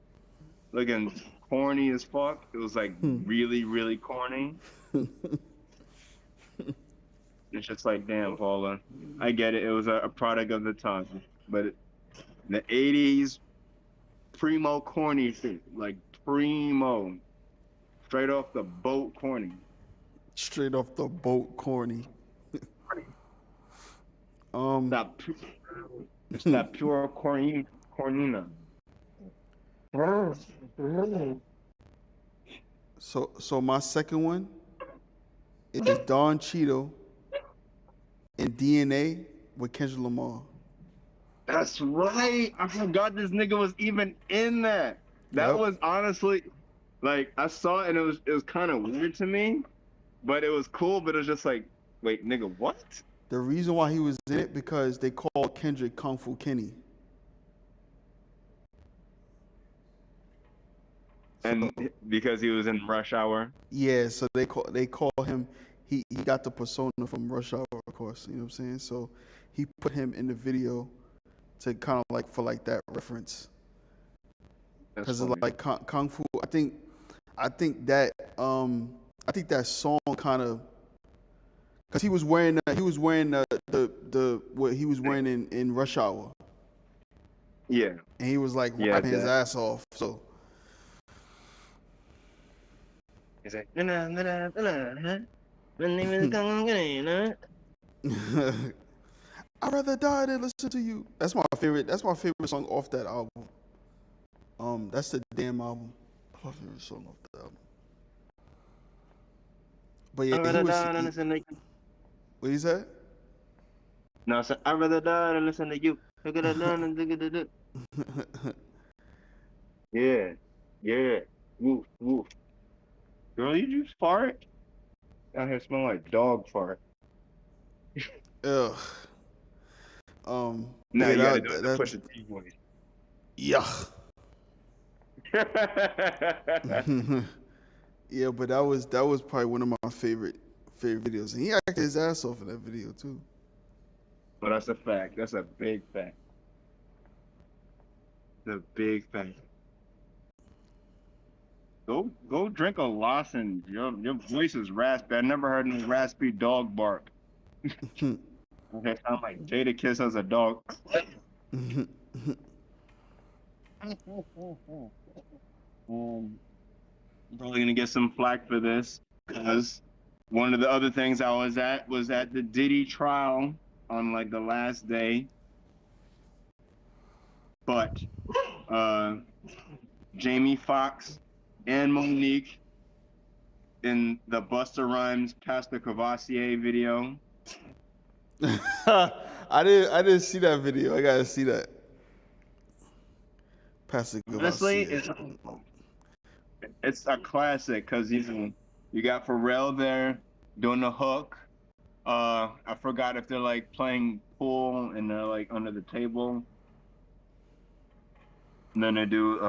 looking corny as fuck. It was like really, really corny. It's just like, damn, Paula. I get it. It was a product of the time, but the '80s, primo corny shit, like primo, straight off the boat corny. Straight off the boat, corny. Um. That it's that pure cornina. So my second one is Don Cheadle in DNA with Kendrick Lamar. That's right. I forgot this nigga was even in that. That Yep. was honestly, like, I saw it and it was kind of weird to me, but it was cool. But it was just like, wait, nigga, what? The reason why he was in it because they called Kendrick Kung Fu Kenny. And because he was in Rush Hour. Yeah, so they call him. He got the persona from Rush Hour, of course. You know what I'm saying? So he put him in the video to kind of like for like that reference That's because it's funny. like kung fu. I think that song kind of because he was wearing the what he was wearing in Rush Hour, Yeah. and he was like Yeah, rapping his that. ass off. So He's like, nah, nah, nah, nah, huh? My name is Kung Fu, I'd rather die than listen to you. That's my favorite. That's my favorite song off that album. That's the damn album. That's my favorite song off the album. But yeah, I'd he rather was. die than listen to you. What he said? No, so I'd rather die than listen to you. Look at that, yeah, yeah. Woof, woof. Girl, you just fart? Out here smelling like dog fart. Ugh. Now Yeah, you gotta do it to that push a T voice. Yuck. Yeah, but that was probably one of my favorite videos, and he acted his ass off in that video too. But that's a fact. That's a big fact. The big fact. Go drink a Lawson. Your voice is raspy. I never heard no raspy dog bark. Okay, sound like Jada Kiss as a dog. I'm probably gonna get some flack for this because one of the other things I was at the Diddy trial on like the last day, but Jamie Foxx and Monique in the Busta Rhymes Pastor Cavassier video. I didn't see that video. I gotta see that. Pastor Honestly, Cavassier. it's a classic because you got Pharrell there doing the hook. I forgot if they're like playing pool and they're like under the table. And then they do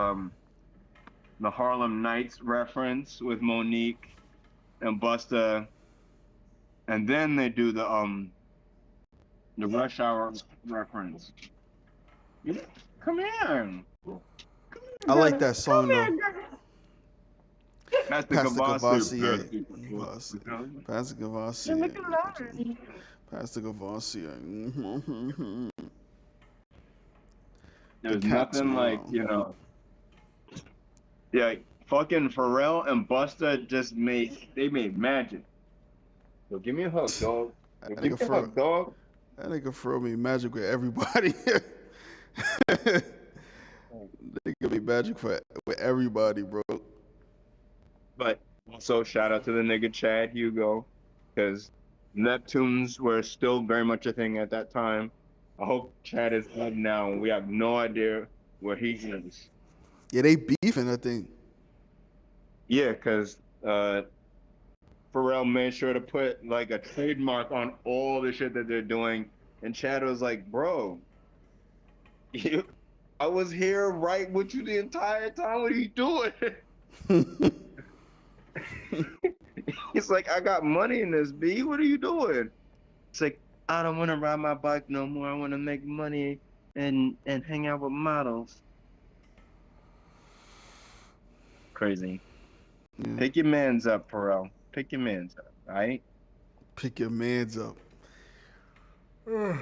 the Harlem Nights reference with Monique and Busta. And then they do the Rush Hour reference. Come here. I like that song though. Pastor Cavassier. Cavassier. Pastor Cavassier. Pastor Cavassier. There's nothing like, yeah, fucking Pharrell and Busta made magic. So give me a hug, dog. That nigga Pharrell made magic with everybody. They could be magic with everybody, bro. But also shout out to the nigga Chad Hugo, because Neptunes were still very much a thing at that time. I hope Chad is dead now. We have no idea where he is. Yeah, they beefing, I think. Yeah, because Pharrell made sure to put like a trademark on all the shit that they're doing, and Chad was like, "Bro, I was here right with you the entire time. What are you doing?" He's like, "I got money in this, B. What are you doing?" It's like, "I don't want to ride my bike no more. I want to make money and hang out with models." Crazy. Yeah. Pick your mans up, Pharrell. Pick your mans up, all right? Pick your mans up. Let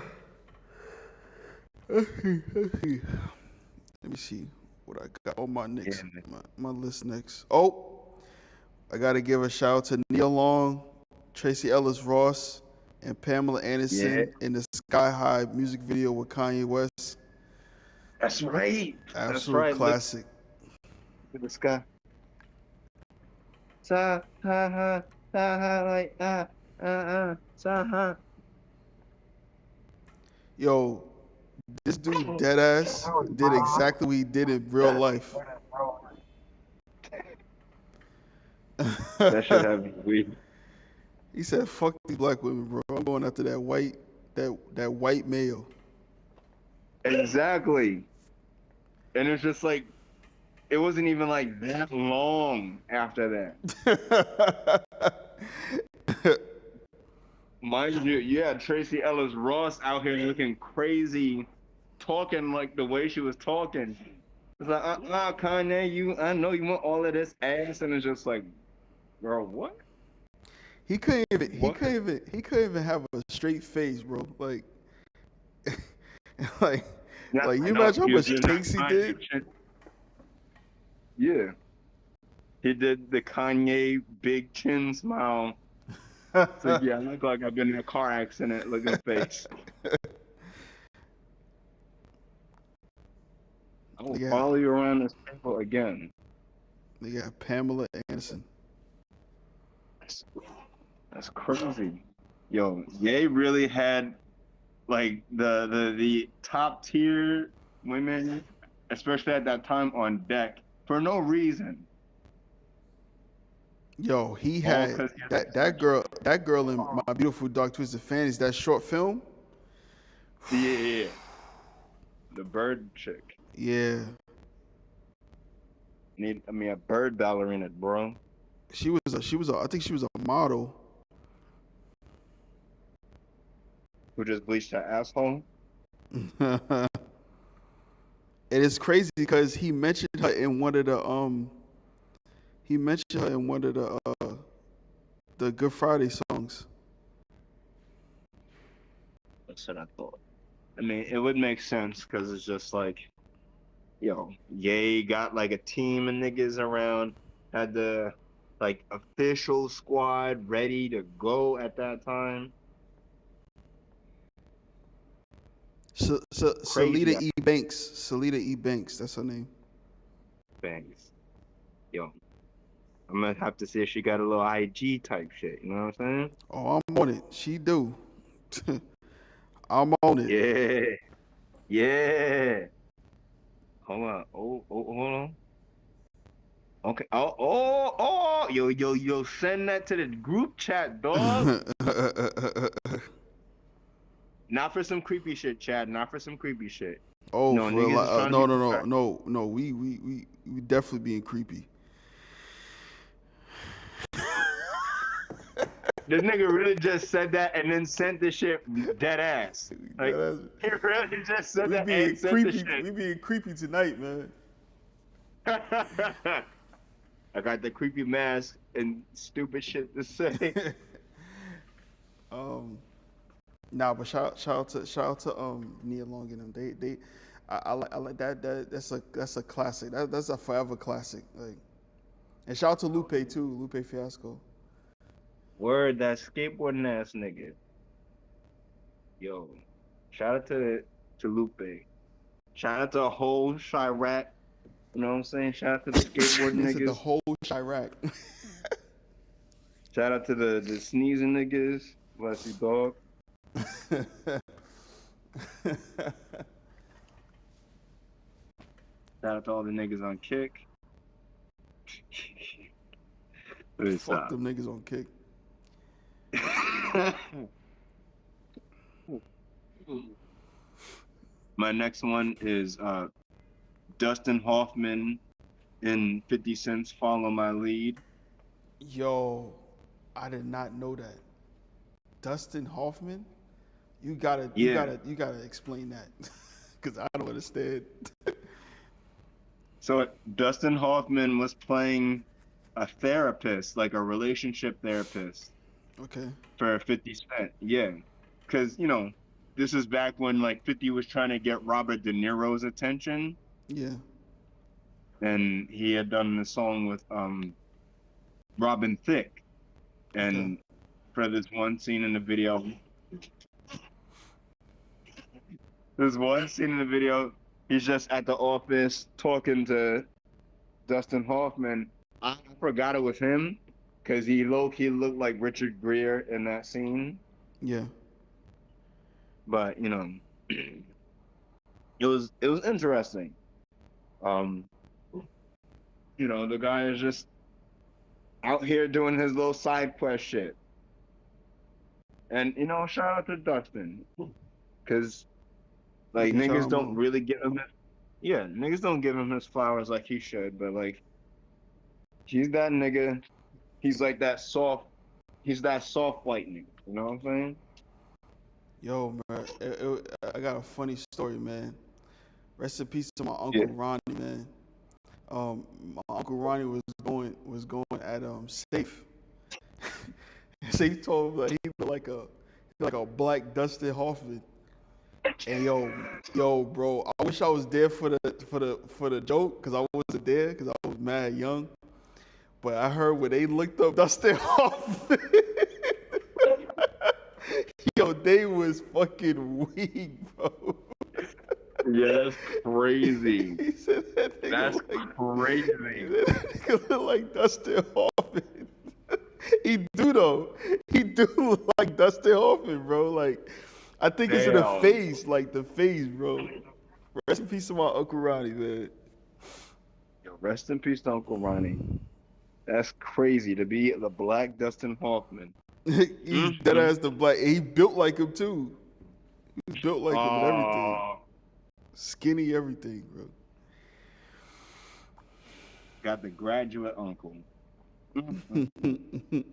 me see what I got on my next, my list next. Oh, I got to give a shout out to Nia Long, Tracy Ellis Ross, and Pamela Anderson in the Sky High music video with Kanye West. That's right. Absolute classic. Look at the sky. Sa ha ha ha like sa ha. Yo, this dude deadass did exactly what he did in real life. That should have me weak. He said, "Fuck these black women, bro. I'm going after that white male." Exactly. And it's just like, it wasn't even like that long after that. Mind you, yeah, Tracy Ellis Ross out here looking crazy, talking like the way she was talking. It's like, Kanye, I know you want all of this ass, and it's just like, girl, what? He couldn't even have a straight face, bro. Like, you imagine how much takes he did? Yeah. He did the Kanye big chin smile. So yeah, I look like I've been in a car accident looking face. I will follow you around this table again. They got Pamela Anderson. That's crazy. Yo, Ye really had like the top tier women, especially at that time, on deck for no reason. Yo, he had that girl in My Beautiful Dark Twisted Fantasy, that short film. Yeah. The bird chick. Yeah. Need, I mean, a bird ballerina, bro. I think she was a model. Who just bleached her asshole? And it's crazy because he mentioned her in one of the Good Friday songs. That's what I thought. I mean, it would make sense because it's just like, yo, Ye got like a team of niggas around, had the like official squad ready to go at that time. Crazy Salida E. Banks, that's her name. bangs. Yo, I'm gonna have to see if she got a little IG type shit. You know what I'm saying? Oh, I'm on it. She do. I'm on it. Yeah, yeah. Hold on. Hold on. Okay. Yo. Send that to the group chat, dog. Not for some creepy shit, Chad. Not for some creepy shit. Oh, No, for a niggas is lot. trying to be No, no, no, respectful. no. We definitely being creepy. This nigga really just said that and then sent the shit dead ass. Like, he really just said We that being and sent the creepy. shit. We being creepy tonight, man. I got the creepy mask and stupid shit to say. Nah, but shout out to Nia Long and them. I like that's a classic. That's a forever classic. Like, and shout out to Lupe too, Lupe Fiasco. Word, that skateboarding ass nigga. Yo, shout out to Lupe. Shout out to the whole Chirac. You know what I'm saying? Shout out to the skateboarding Is it the niggas. whole Chirac? Shout out to the sneezing niggas. Bless you, dog. Shout out to all the niggas on Kick. Let me Fuck stop. them niggas on Kick. My next one is Dustin Hoffman and 50 Cent's Follow My Lead. Yo, I did not know that. Dustin Hoffman? You gotta explain that. Cause I don't understand. So Dustin Hoffman was playing a therapist, like a relationship therapist Okay. for 50 Cent. Yeah. Cause, you know, this is back when like 50 was trying to get Robert De Niro's attention. Yeah. And he had done the song with Robin Thicke. Okay. And for this one scene in the video, he's just at the office talking to Dustin Hoffman. I forgot it was him because he low-key looked like Richard Gere in that scene. Yeah. But you know, it was interesting. You know, the guy is just out here doing his little side quest shit. And you know, shout out to Dustin. Cause like Yeah, shout niggas out don't Mo. really give him niggas don't give him his flowers like he should, but like he's that nigga. He's like he's that soft white nigga, you know what I'm saying? Yo, man, I got a funny story, man. Rest in peace to my Yeah. uncle Ronnie, man. My uncle Ronnie was going at Safe. Safe told him that he looked like a black Dustin Hoffman. And yo, bro, I wish I was there for the joke because I wasn't there because I was mad young. But I heard when they looked up Dustin Hoffman, yo, they was fucking weak, bro. Yeah, that's crazy. He said that That's crazy. that nigga look like Dustin Hoffman. He do though. He do look like Dustin Hoffman, bro. Like, I think it's in the Damn. face, like the face, bro. Rest in peace to my Uncle Ronnie, man. Yo, rest in peace to Uncle Ronnie. That's crazy to be the black Dustin Hoffman. He's dead ass the black. He built like him too. He built like him and everything. Oh, Skinny, everything, bro. got the graduate uncle. Mm-mm.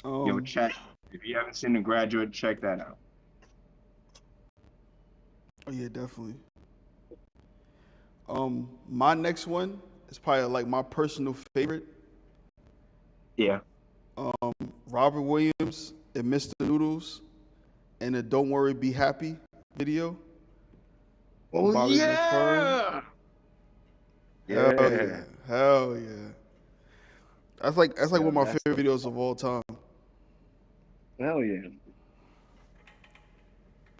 Yo, check. If you haven't seen The Graduate, check that out. Oh yeah, definitely. My next one is probably like my personal favorite. Yeah. Robert Williams and Mr. Noodles and the "Don't Worry, Be Happy" video. Oh Bobby McFerrin. yeah. Hell Yeah. yeah, hell yeah. That's like Yo, one of my that's favorite videos of all time. hell yeah.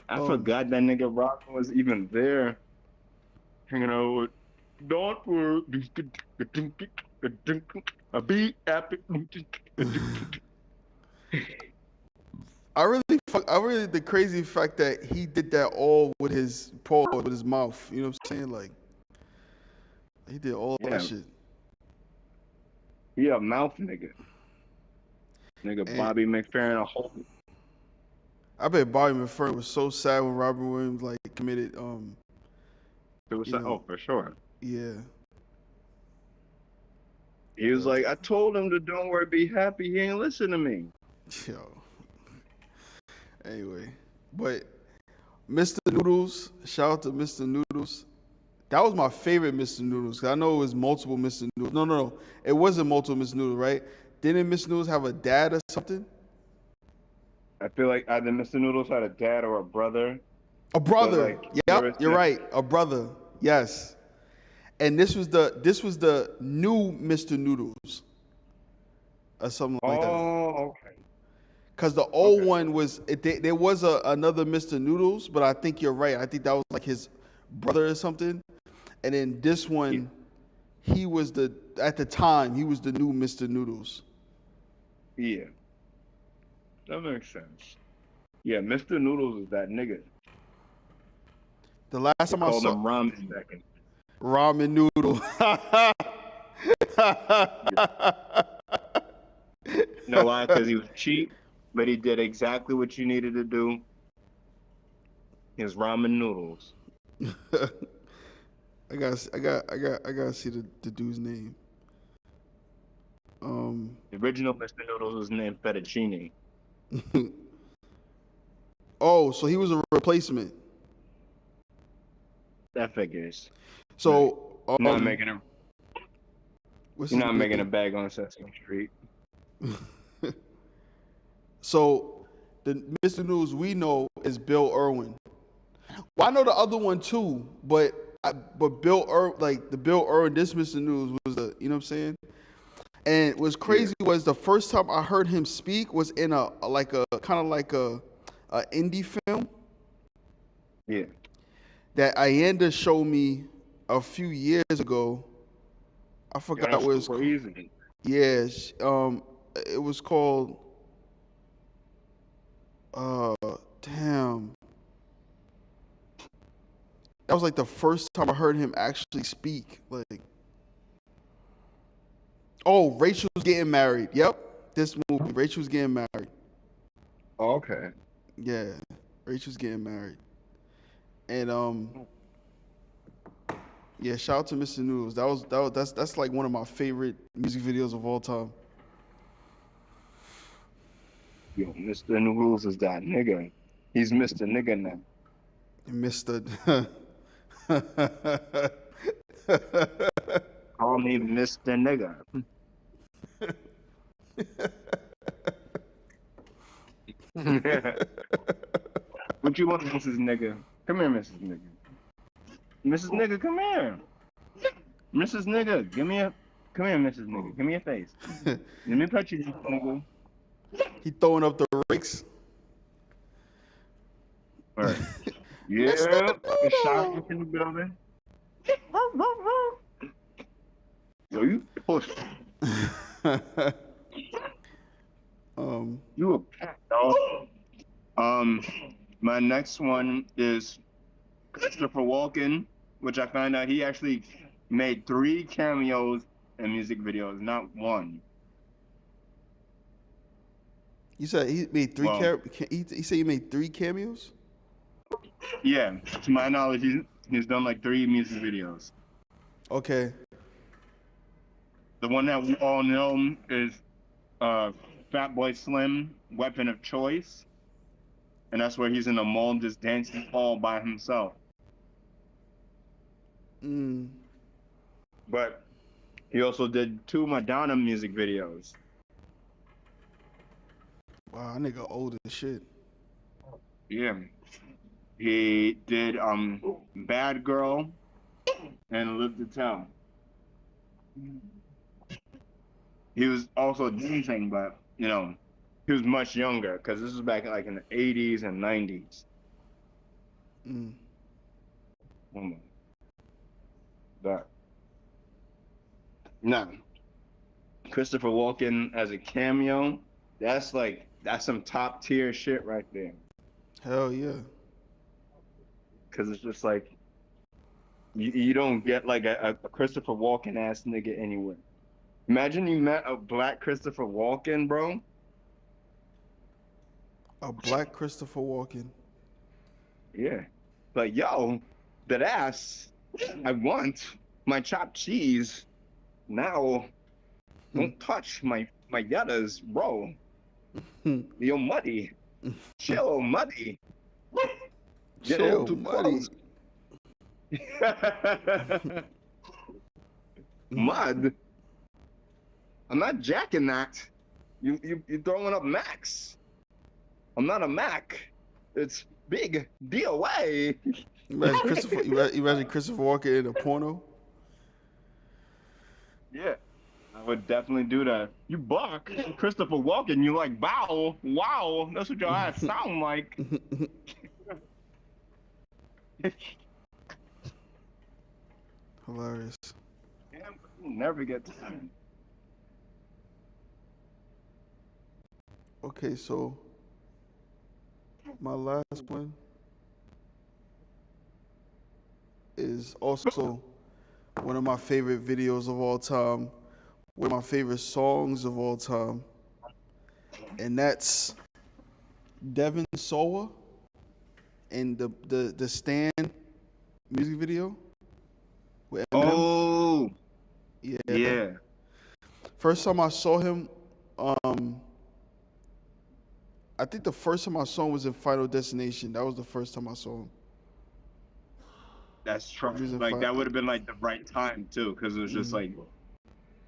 I Um, forgot that nigga Robin was even there, hanging out with. Don't worry, be happy. I really the crazy fact that he did that all with his paw with his mouth. You know what I'm saying? Like he did all that Yeah, shit. he a mouth nigga. Nigga And Bobby McFerrin a whole. I bet Bobby McFerrin was so sad when Robert Williams like committed you Suicide. know, Oh, for sure. yeah. He was Yo, like, I told him to don't worry, be happy. He ain't listen to me. yo. Anyway, but Mr. Noodles, shout out to Mr. Noodles. That was my favorite Mr. Noodles. 'Cause I know it was multiple Mr. Noodles. No. It wasn't multiple Mr. Noodles, right? Didn't Mr. Noodles have a dad or something? I feel like either Mr. Noodles had a dad or a brother, A but brother. like Yep, you're right. A brother. Yes. And this was the new Mr. Noodles or something like that. Oh, okay. Cause the old Okay. one was there was another Mr. Noodles, but I think you're right. I think that was like his brother or something. And then this Yeah. one, he was at the time he was the new Mr. Noodles. Yeah. That makes sense. Yeah, Mr. Noodles is that nigga. The last They time I called saw him ramen back in. ramen noodle. Yeah. You know why? Because he was cheap, but he did exactly what you needed to do. His ramen noodles. I gotta see the dude's name. Um, The original Mr. Noodles was named Fettuccine. oh, so he was a replacement. That figures. Right. So, You're not making a what's you're his not making a name? bag on Sesame Street. So, the Mr. News we know is Bill Irwin. Well, I know the other one too, but like the Bill Irwin, this Mr. News was you know what I'm saying? And what's Yeah. crazy was the first time I heard him speak was in a like a kind of like a indie film Yeah. that Ayanda showed me a few years ago. I Yeah, forgot that's what it's called. crazy. Yeah, it was called. Uh, damn. That was like the first time I heard him actually speak. Like, oh, Rachel's getting married. Yep, this movie, Rachel's getting married. Okay. Yeah, Rachel's getting married. And yeah, shout out to Mr. Noodles. That's like one of my favorite music videos of all time. Yo, Mr. Noodles is that nigga. He's Mr. Nigga now. Mr. Call me Mr. Nigga. What you want, Mrs. Nigga? Come here, Mrs. Nigga. Mrs. Nigga, come here. Mrs. Nigga, come here, Mrs. Nigga. Give me your face. Let me pet you, nigga. He throwing up the rakes. All right. Mr. Yeah, the Noodle. shop in the building. Yo, you push. um, You a pack, dog. Um, my next one is Christopher Walken, which I found out he actually made 3 cameos in music videos, not one. you said he made Well, he said he made 3 cameos. yeah, to my knowledge, he's done like 3 music videos. Okay. The one that we all know is Fatboy Slim, Weapon of Choice. And that's where he's in a mall just dancing all by himself. Mm. But he also did 2 Madonna music videos. Wow, that nigga old as shit. Yeah. He did Bad Girl and Live to Tell. He was also dancing, but you know, he was much younger because this was back like in the 80s and 90s. Mm. But now, Christopher Walken as a cameo, that's some top tier shit right there. Hell yeah. Because it's just like you don't get like a Christopher Walken ass nigga anywhere. Imagine you met a black Christopher Walken, bro. A black Christopher Walken. Yeah. Like, yo, that ass, I want my chopped cheese. Now, don't touch my yettas, bro. Yo, muddy. Chill, muddy. Get a little Chill, too muddy. close. Mud. I'm not jacking that. You throwing up Max. I'm not a Mac. It's big DOA. Imagine Christopher. Imagine Christopher Walken in a porno. Yeah, I would definitely do that. You buck Christopher Walken. You like bow, wow. That's what your ass sound like. Hilarious. Damn, you never get time. Okay, so my last one is also one of my favorite videos of all time, one of my favorite songs of all time, and that's Devin Sawa and the Stand music video with Eminem. Oh, Yeah. yeah. First time I saw him, I think the first time I saw him was in Final Destination. That was the first time I saw him. That's true. He was in Like that would have been like the right time too, because it was just like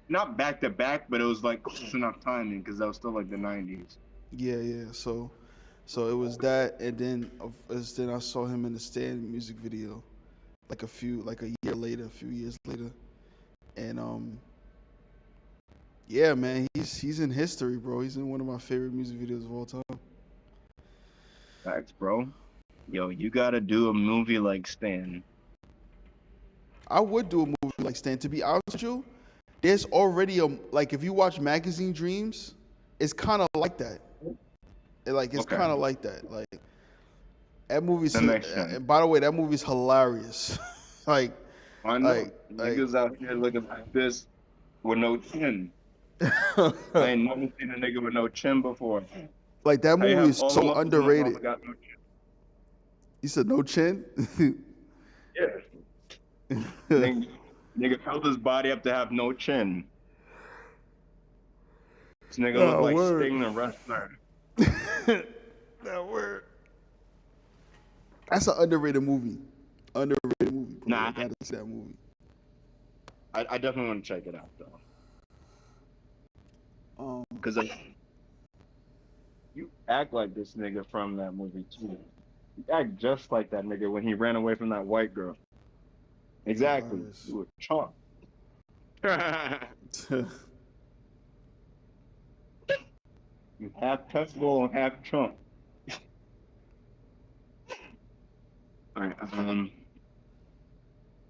not back to back, but it was like close enough timing because that was still like the 90s. Yeah. So it was that, and then I saw him in the Stand music video, like a few years later, and yeah, man, he's in history, bro. He's in one of my favorite music videos of all time. Facts, bro. Yo, you gotta do a movie like Stan. I would do a movie like Stand. To be honest with you, there's already like if you watch Magazine Dreams, it's kind of like that. It's Okay, kind of like that. Like that movie's. that makes sense. And by the way, that movie's hilarious. like I know like niggas out here looking like this with no chin. I ain't never seen a nigga with no chin before. like that How you movie have is all the so muscles in the world underrated. but got no chin? You said no chin? Yeah. Nigga held his body up to have no chin. This nigga look like word. Sting the wrestler. That word. That's an underrated movie. Underrated movie, bro. Nah, I gotta see that movie. I definitely want to check it out though. Cause you act like this nigga from that movie too. You act just like that nigga when he ran away from that white girl. Exactly. Hilarious. You a chump. You half Pepsi and half chump. All right.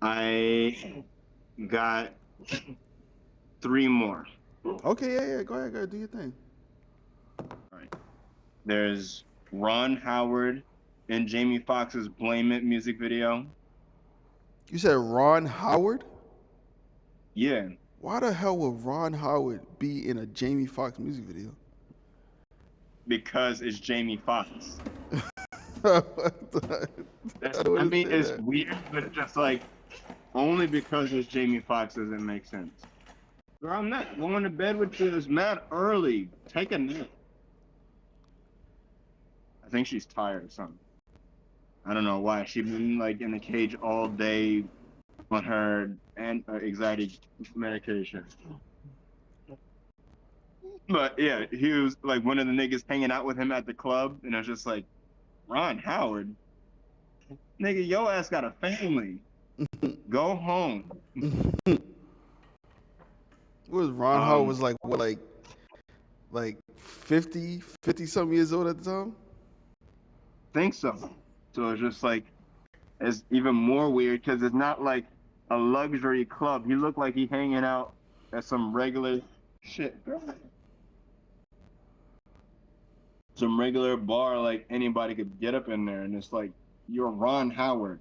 I got 3 more. Okay, yeah. Go ahead, do your thing. All right. There's Ron Howard and Jamie Foxx's "Blame It" music video. You said Ron Howard? Yeah. Why the hell would Ron Howard be in a Jamie Foxx music video? Because it's Jamie Foxx. I I mean, it's weird, but it's just like only because it's Jamie Foxx doesn't make sense. Girl, I'm not going to bed with you. It's mad early. Take a nap. I think she's tired or something. I don't know why. She's been like in the cage all day on her anxiety medication. But yeah, he was like one of the niggas hanging out with him at the club, and I was just like, Ron Howard, nigga, your ass got a family. Go home. What was Ron Howard was like what like 50 something years old at the time? Think so. So it's just like it's even more weird because it's not like a luxury club. He looked like he hanging out at some regular shit. Some regular bar like anybody could get up in there, and it's like you're Ron Howard.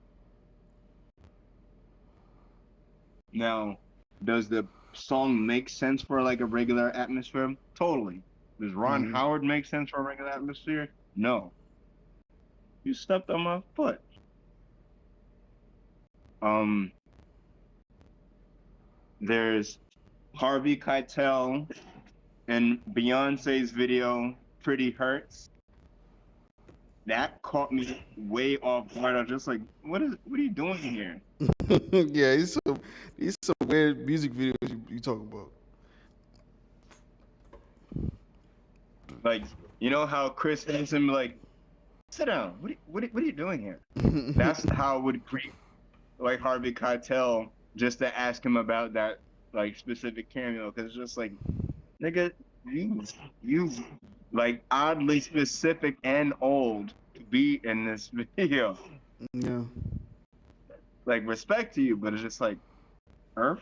Now, does the song make sense for like a regular atmosphere? Totally. Does Ron Howard make sense for a regular atmosphere? No. You stepped on my foot. There's Harvey Keitel and Beyonce's video "Pretty Hurts." That caught me way off guard. I was just like, what are you doing here? Yeah, these some weird music videos you talk about. Like, you know how Chris Hansen like, sit down. What are you doing here? That's how it would greet like Harvey Keitel just to ask him about that like specific cameo, because it's just like, nigga, you like oddly specific and old to be in this video. Yeah. Like, respect to you, but it's just like, Earth?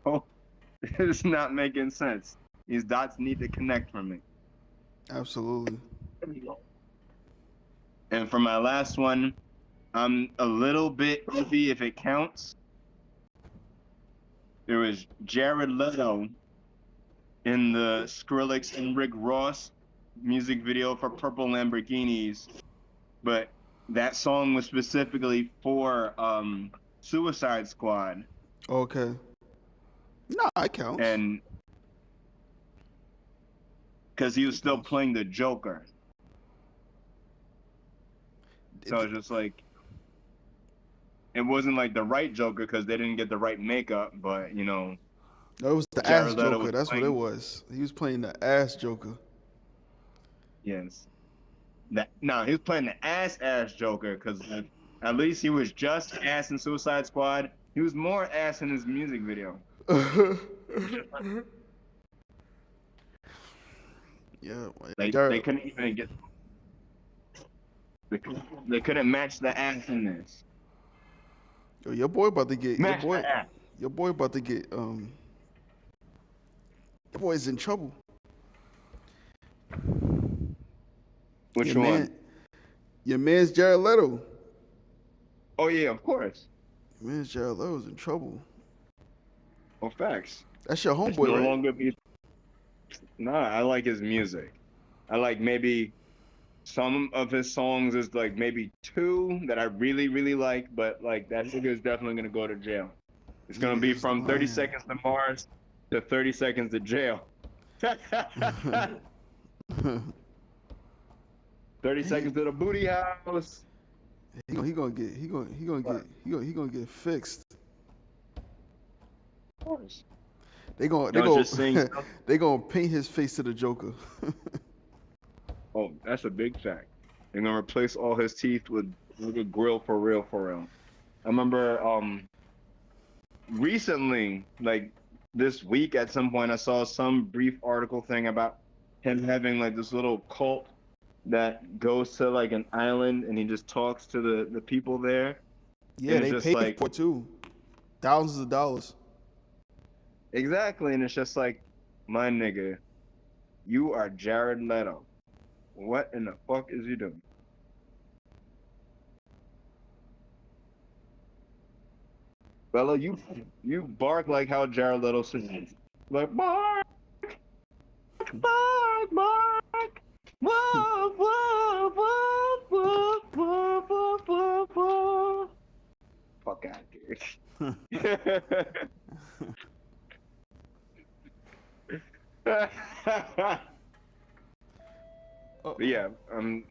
Oh, it's not making sense. These dots need to connect for me. Absolutely. And for my last one, I'm a little bit iffy if it counts. There was Jared Leto in the Skrillex and Rick Ross music video for Purple Lamborghinis, but that song was specifically for Suicide Squad. Okay. No, it counts. And because he was still playing the Joker. So it's just like, it wasn't like the right Joker because they didn't get the right makeup, but you know. No, it was the Jared ass Leto Joker. was That's playing, what it was. He was playing the ass Joker. Yes. No, he was playing the ass Joker because at least he was just ass in Suicide Squad. He was more ass in his music video. Yeah, Like they couldn't even get. They couldn't match the ass in this. Yo, your boy about to get Match the ass. Your boy about to get your boy's in trouble. Which your one? Your man's Jared Leto. Oh yeah, of course. Your man's Jared Leto's in trouble. Oh, facts. That's your homeboy, no right? Longer be. Nah, I like his music. I like maybe some of his songs is like maybe 2 that I really, really like, but like that nigga is definitely gonna go to jail. It's gonna be from 30 Seconds to Mars to 30 Seconds to Jail. 30 Seconds to the Booty House. He gonna get fixed. Of course. They gonna paint his face to the Joker. Oh, that's a big fact. They're gonna replace all his teeth with a grill for real, for real. I remember recently, like this week at some point, I saw some brief article thing about him having like this little cult that goes to like an island and he just talks to the people there. Yeah, they paid like, for it too. Thousands of dollars. Exactly, and it's just like, my nigga, you are Jared Leto. What in the fuck is you doing? Fella, you bark like how Jared Leto sings. Like, bark, bark, bark. Whoa, whoa, whoa, whoa, whoa, whoa, whoa, whoa. Fuck out, dude. But yeah, and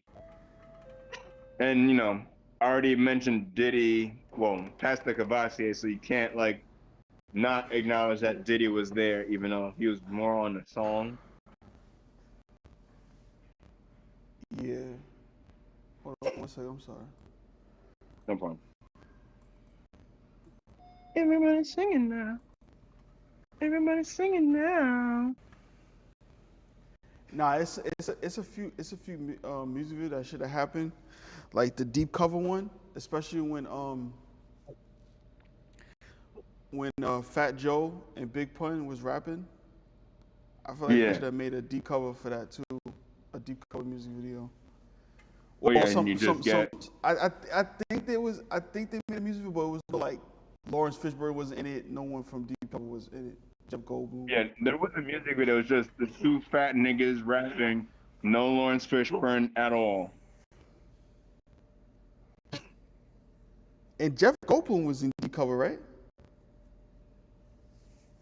I already mentioned Diddy, well, Pastor Cavassier, so you can't like not acknowledge that Diddy was there, even though he was more on the song. Yeah. Hold on 1 second. I'm sorry. No problem. Everybody's singing now. Everybody's singing now. Nah, it's a few music videos that should have happened, like the deep cover one, especially when Fat Joe and Big Pun was rapping. I feel like they Yeah. should have made a deep cover for that too, a deep cover music video. Oh Or yeah, and you just some. get I think they made a music video, but it was like Lawrence Fishburne wasn't in it. No one from Deep Cover was in it. Jeff Goldblum. yeah. There was a music video. It was just the two fat niggas rapping. No Lawrence Fishburne at all. And Jeff Goldblum was in Deep Cover, right?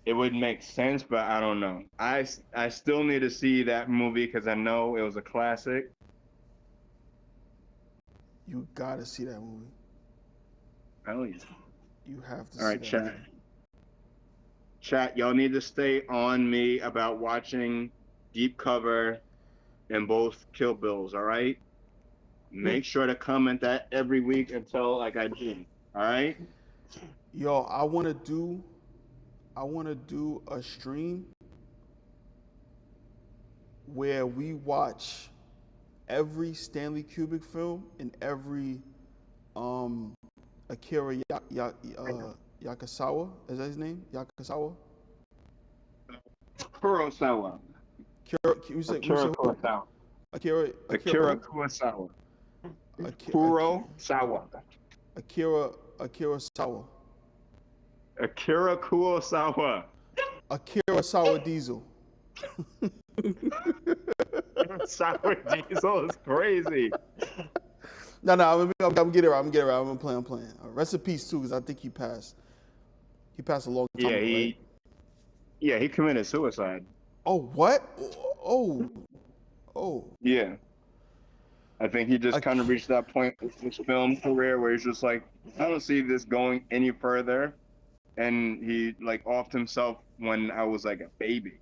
It would make sense, but I don't know. I still need to see that movie because I know it was a classic. You gotta see that movie. Oh yeah. You have to All see right, that chat. movie. Chat, y'all need to stay on me about watching Deep Cover and both Kill Bills, all right? Make sure to comment that every week until like I do. All right? Yo, I wanna do a stream where we watch every Stanley Kubrick film and every Akira Yakasawa. Is that his name? Yakasawa? Kurosawa. You said Akira who? Kurosawa. Akira Akira who? Kurosawa. Akira Kurosawa. Akira Sawa. Akira Kurosawa. Akira Sawa Diesel. Sour Diesel is crazy. No, I'm getting it right. I'm playing. Rest in peace too, because I think he passed. He passed a long time ago, right? Yeah, he committed suicide. Oh, what? Oh. Yeah. I think he just kind of reached that point with his film career where he's just like, I don't see this going any further. And he like offed himself when I was like a baby.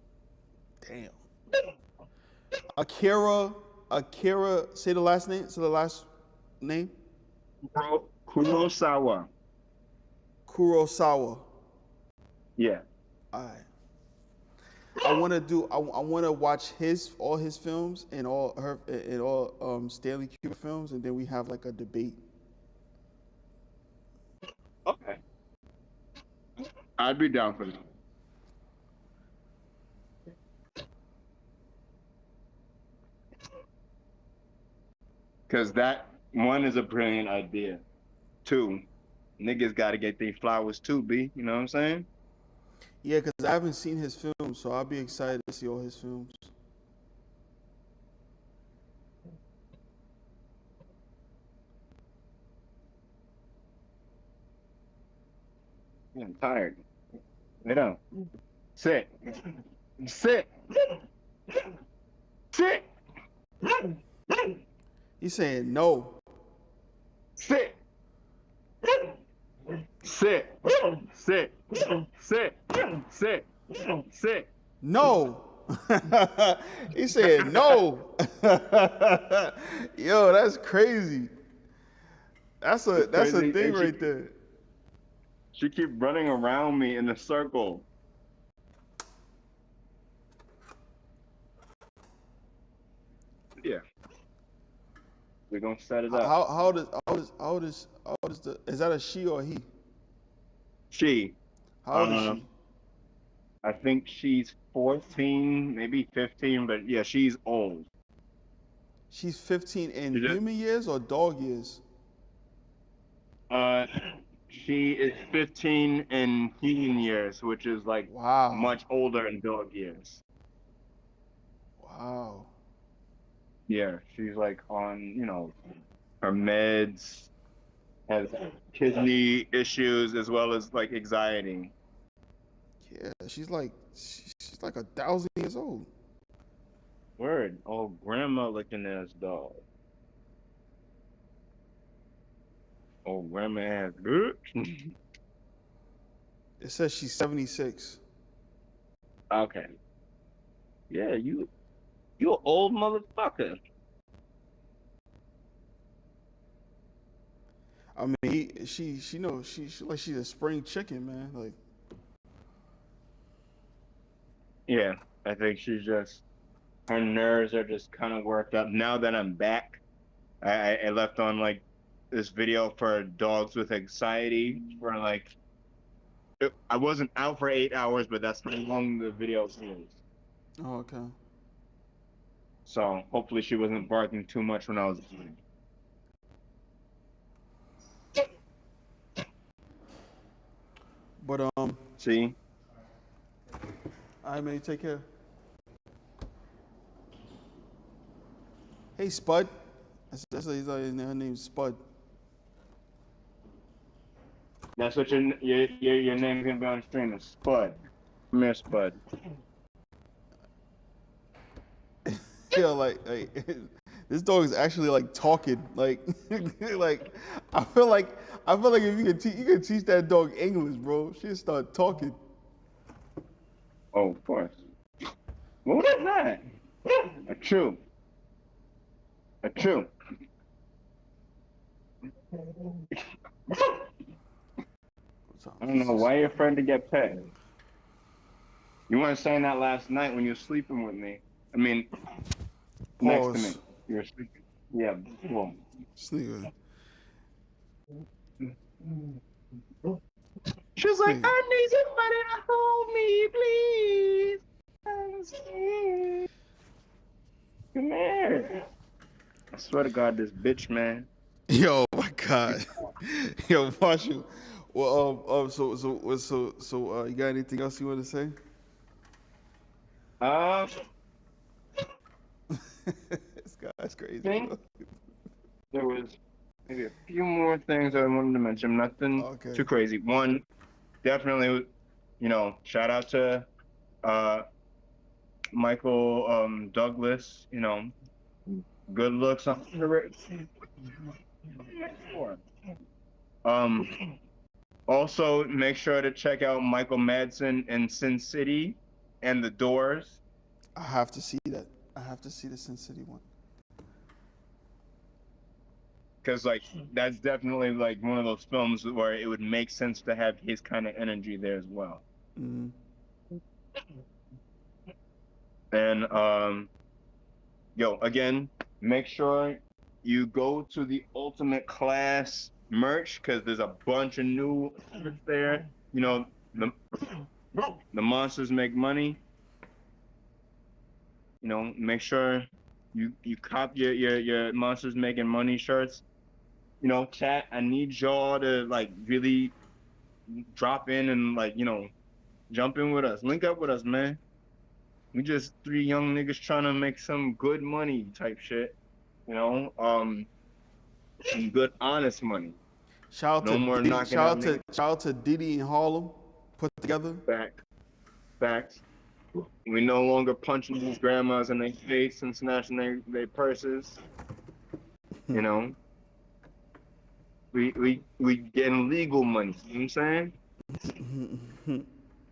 Damn. Akira, say the last name. Say the last name. Kurosawa. Kurosawa. Yeah. All right. I want to watch all his films and all Stanley Kubrick films, and then we have like a debate. Okay. I'd be down for that. Because that one is a brilliant idea. Two, niggas got to get their flowers too, B. You know what I'm saying? Yeah, because I haven't seen his films, so I'll be excited to see all his films. Yeah, I'm tired. Lay down. Sit. Sit. Sit. He's saying no. Sit. Sit. Sit. Sit. Sit. Sit. No. He said no. Yo, that's crazy. That's a thing right there. She keep running around me in a circle. Yeah. We're gonna set it up. How old is is that a she or a he? She. How old is she? I think she's 14, maybe 15, but yeah, she's old. She's 15 in human years or dog years? She is 15 in human years, which is like much older in dog years. Wow. Yeah, she's like on, her meds, has kidney issues as well as like anxiety. Yeah, she's like 1,000 years old. Word. Oh, grandma looking ass dog. Oh, grandma ass bitch. It says she's 76. Okay. Yeah, you an old motherfucker. I mean, she knows she like she's a spring chicken, man. Like, Yeah, I think she's just her nerves are just kind of worked up. Now that I'm back, I left on like this video for dogs with anxiety for like I wasn't out for 8 hours, but that's how long the video is. oh, okay. So hopefully she wasn't barking too much when I was. But See, I may take care. Hey, Spud. Her name's Spud. that's what your name's gonna be on the stream is Spud. Come here, Spud. Yeah, this dog is actually like talking. Like, like I feel like if you could teach that dog English, bro, she'd start talking. Oh, of course. What was that? A chew. A chew. I don't know why you're afraid to get pet. You weren't saying that last night when you were sleeping with me. I mean, next to me. Pause. You were sleeping. Yeah. Well. Sneaker. She was like, Sneaker. I need somebody to hold me, please. Come here. I swear to God, this bitch, man. Yo, my God. Yo, Marshall. Well, you got anything else you want to say? I This guy's crazy, think bro. there was maybe a few more things I wanted to mention. Nothing Okay. too crazy. One, definitely, shout out to Michael Douglas. Good looks on the Also, make sure to check out Michael Madsen in Sin City and The Doors. I have to see that. I have to see the Sin City one. Because like that's definitely like one of those films where it would make sense to have his kind of energy there as well. Mm-hmm. And again, make sure you go to the Ultimate Class merch because there's a bunch of new merch there. The monsters make money. Make sure you cop your monsters making money shirts. Chat, I need y'all to like really drop in and like, jump in with us. Link up with us, man. We just three young niggas trying to make some good money type shit. Some good honest money. No more knocking out niggas. Shout out to Diddy and Harlem put together. Facts. We no longer punching these grandmas in their face and snatching their purses. We getting legal money. You know what I'm saying?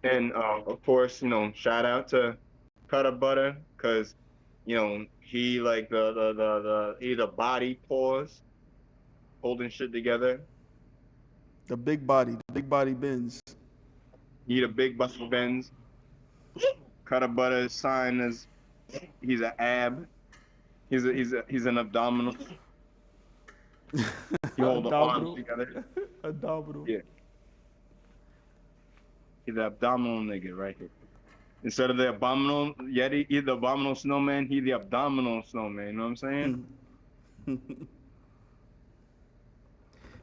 And of course, shout out to Cutter Butter because he like the body pause, holding shit together. The big body bends. He the big Buster Benz. Cutter Butter sign is he's an ab. He's an abdominal. He hold the arms together. Abdominal. Yeah. He's the abdominal nigga right here. Instead of the abominable Yeti, he's the abominable snowman, he the abdominal snowman, you know what I'm saying?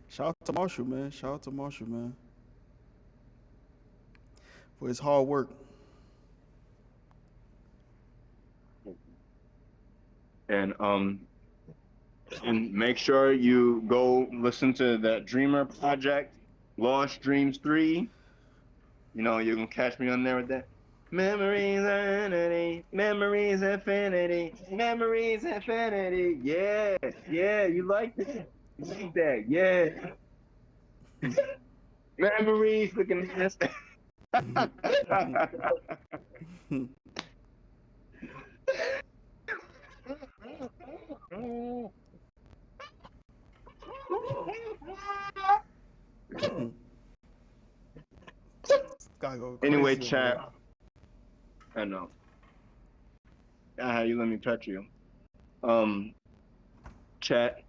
Shout out to Marshall, man. Shout out to Marshall, man. For his hard work. And And make sure you go listen to that Dreamer Project, Lost Dreams 3. You know, you can catch me on there with that. Memories infinity, memories infinity, memories infinity. Yeah, you like that? You like that? Yeah. Memories, looking at this. Gotta go Anyway, crazy over chat. there. I know. You let me touch you. Chat.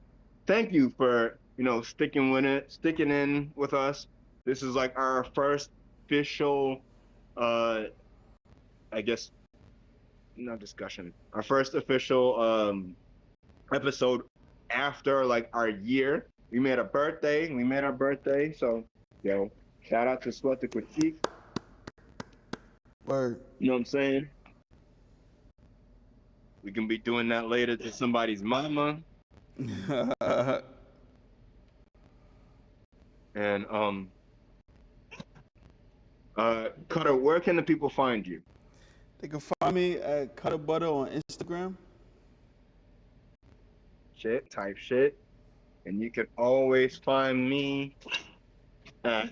Thank you for sticking in with us. This is like our first official, I guess, not discussion. Our first official episode after like our year. We made our birthday. So shout out to Sweat the Critique. Word. You know what I'm saying? We can be doing that later to somebody's mama. And Cutter, where can the people find you? They can find me at Cutter Butter on Instagram. Type shit. And you can always find me at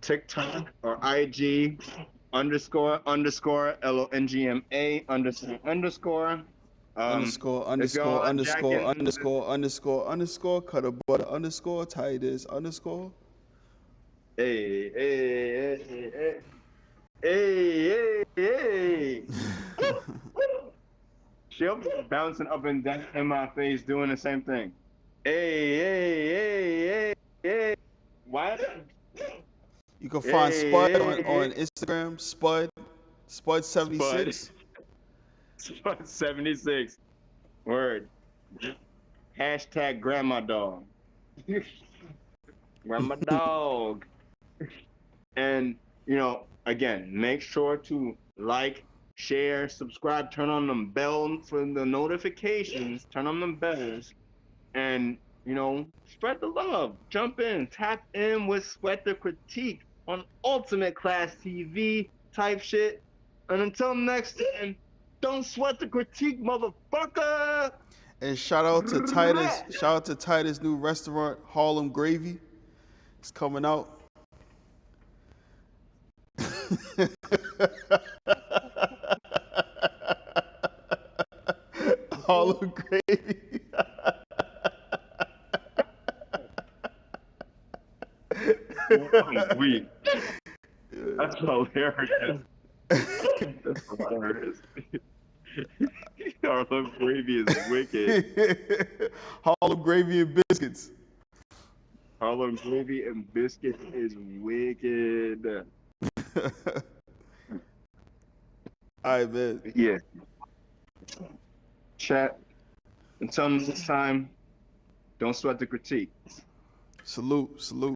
TikTok or IG __LONGMA If y'all are jacking ___ Cutter Butter _Titus _. Hey. She'll be bouncing up and down in my face doing the same thing. Hey. What? You can find Spud on Instagram, Spud76. Spud 76. Word. Hashtag grandma dog. Grandma dog. And, again, make sure to like, share, subscribe, turn on them bells for the notifications, turn on them bells, and, spread the love. Jump in, tap in with Sweat the Critique on Ultimate Class TV type shit. And until next time, don't sweat the critique, motherfucker! And shout out to Titus. Shout out to Titus' new restaurant, Harlem Gravy. It's coming out. Harlem Gravy. I'm weak. That's hilarious. That's hilarious. Harlem Gravy is wicked. Harlem Gravy and Biscuits. Harlem Gravy and Biscuits is wicked. All right, man. Yeah. Chat. Until next time, don't sweat the critique. Salute.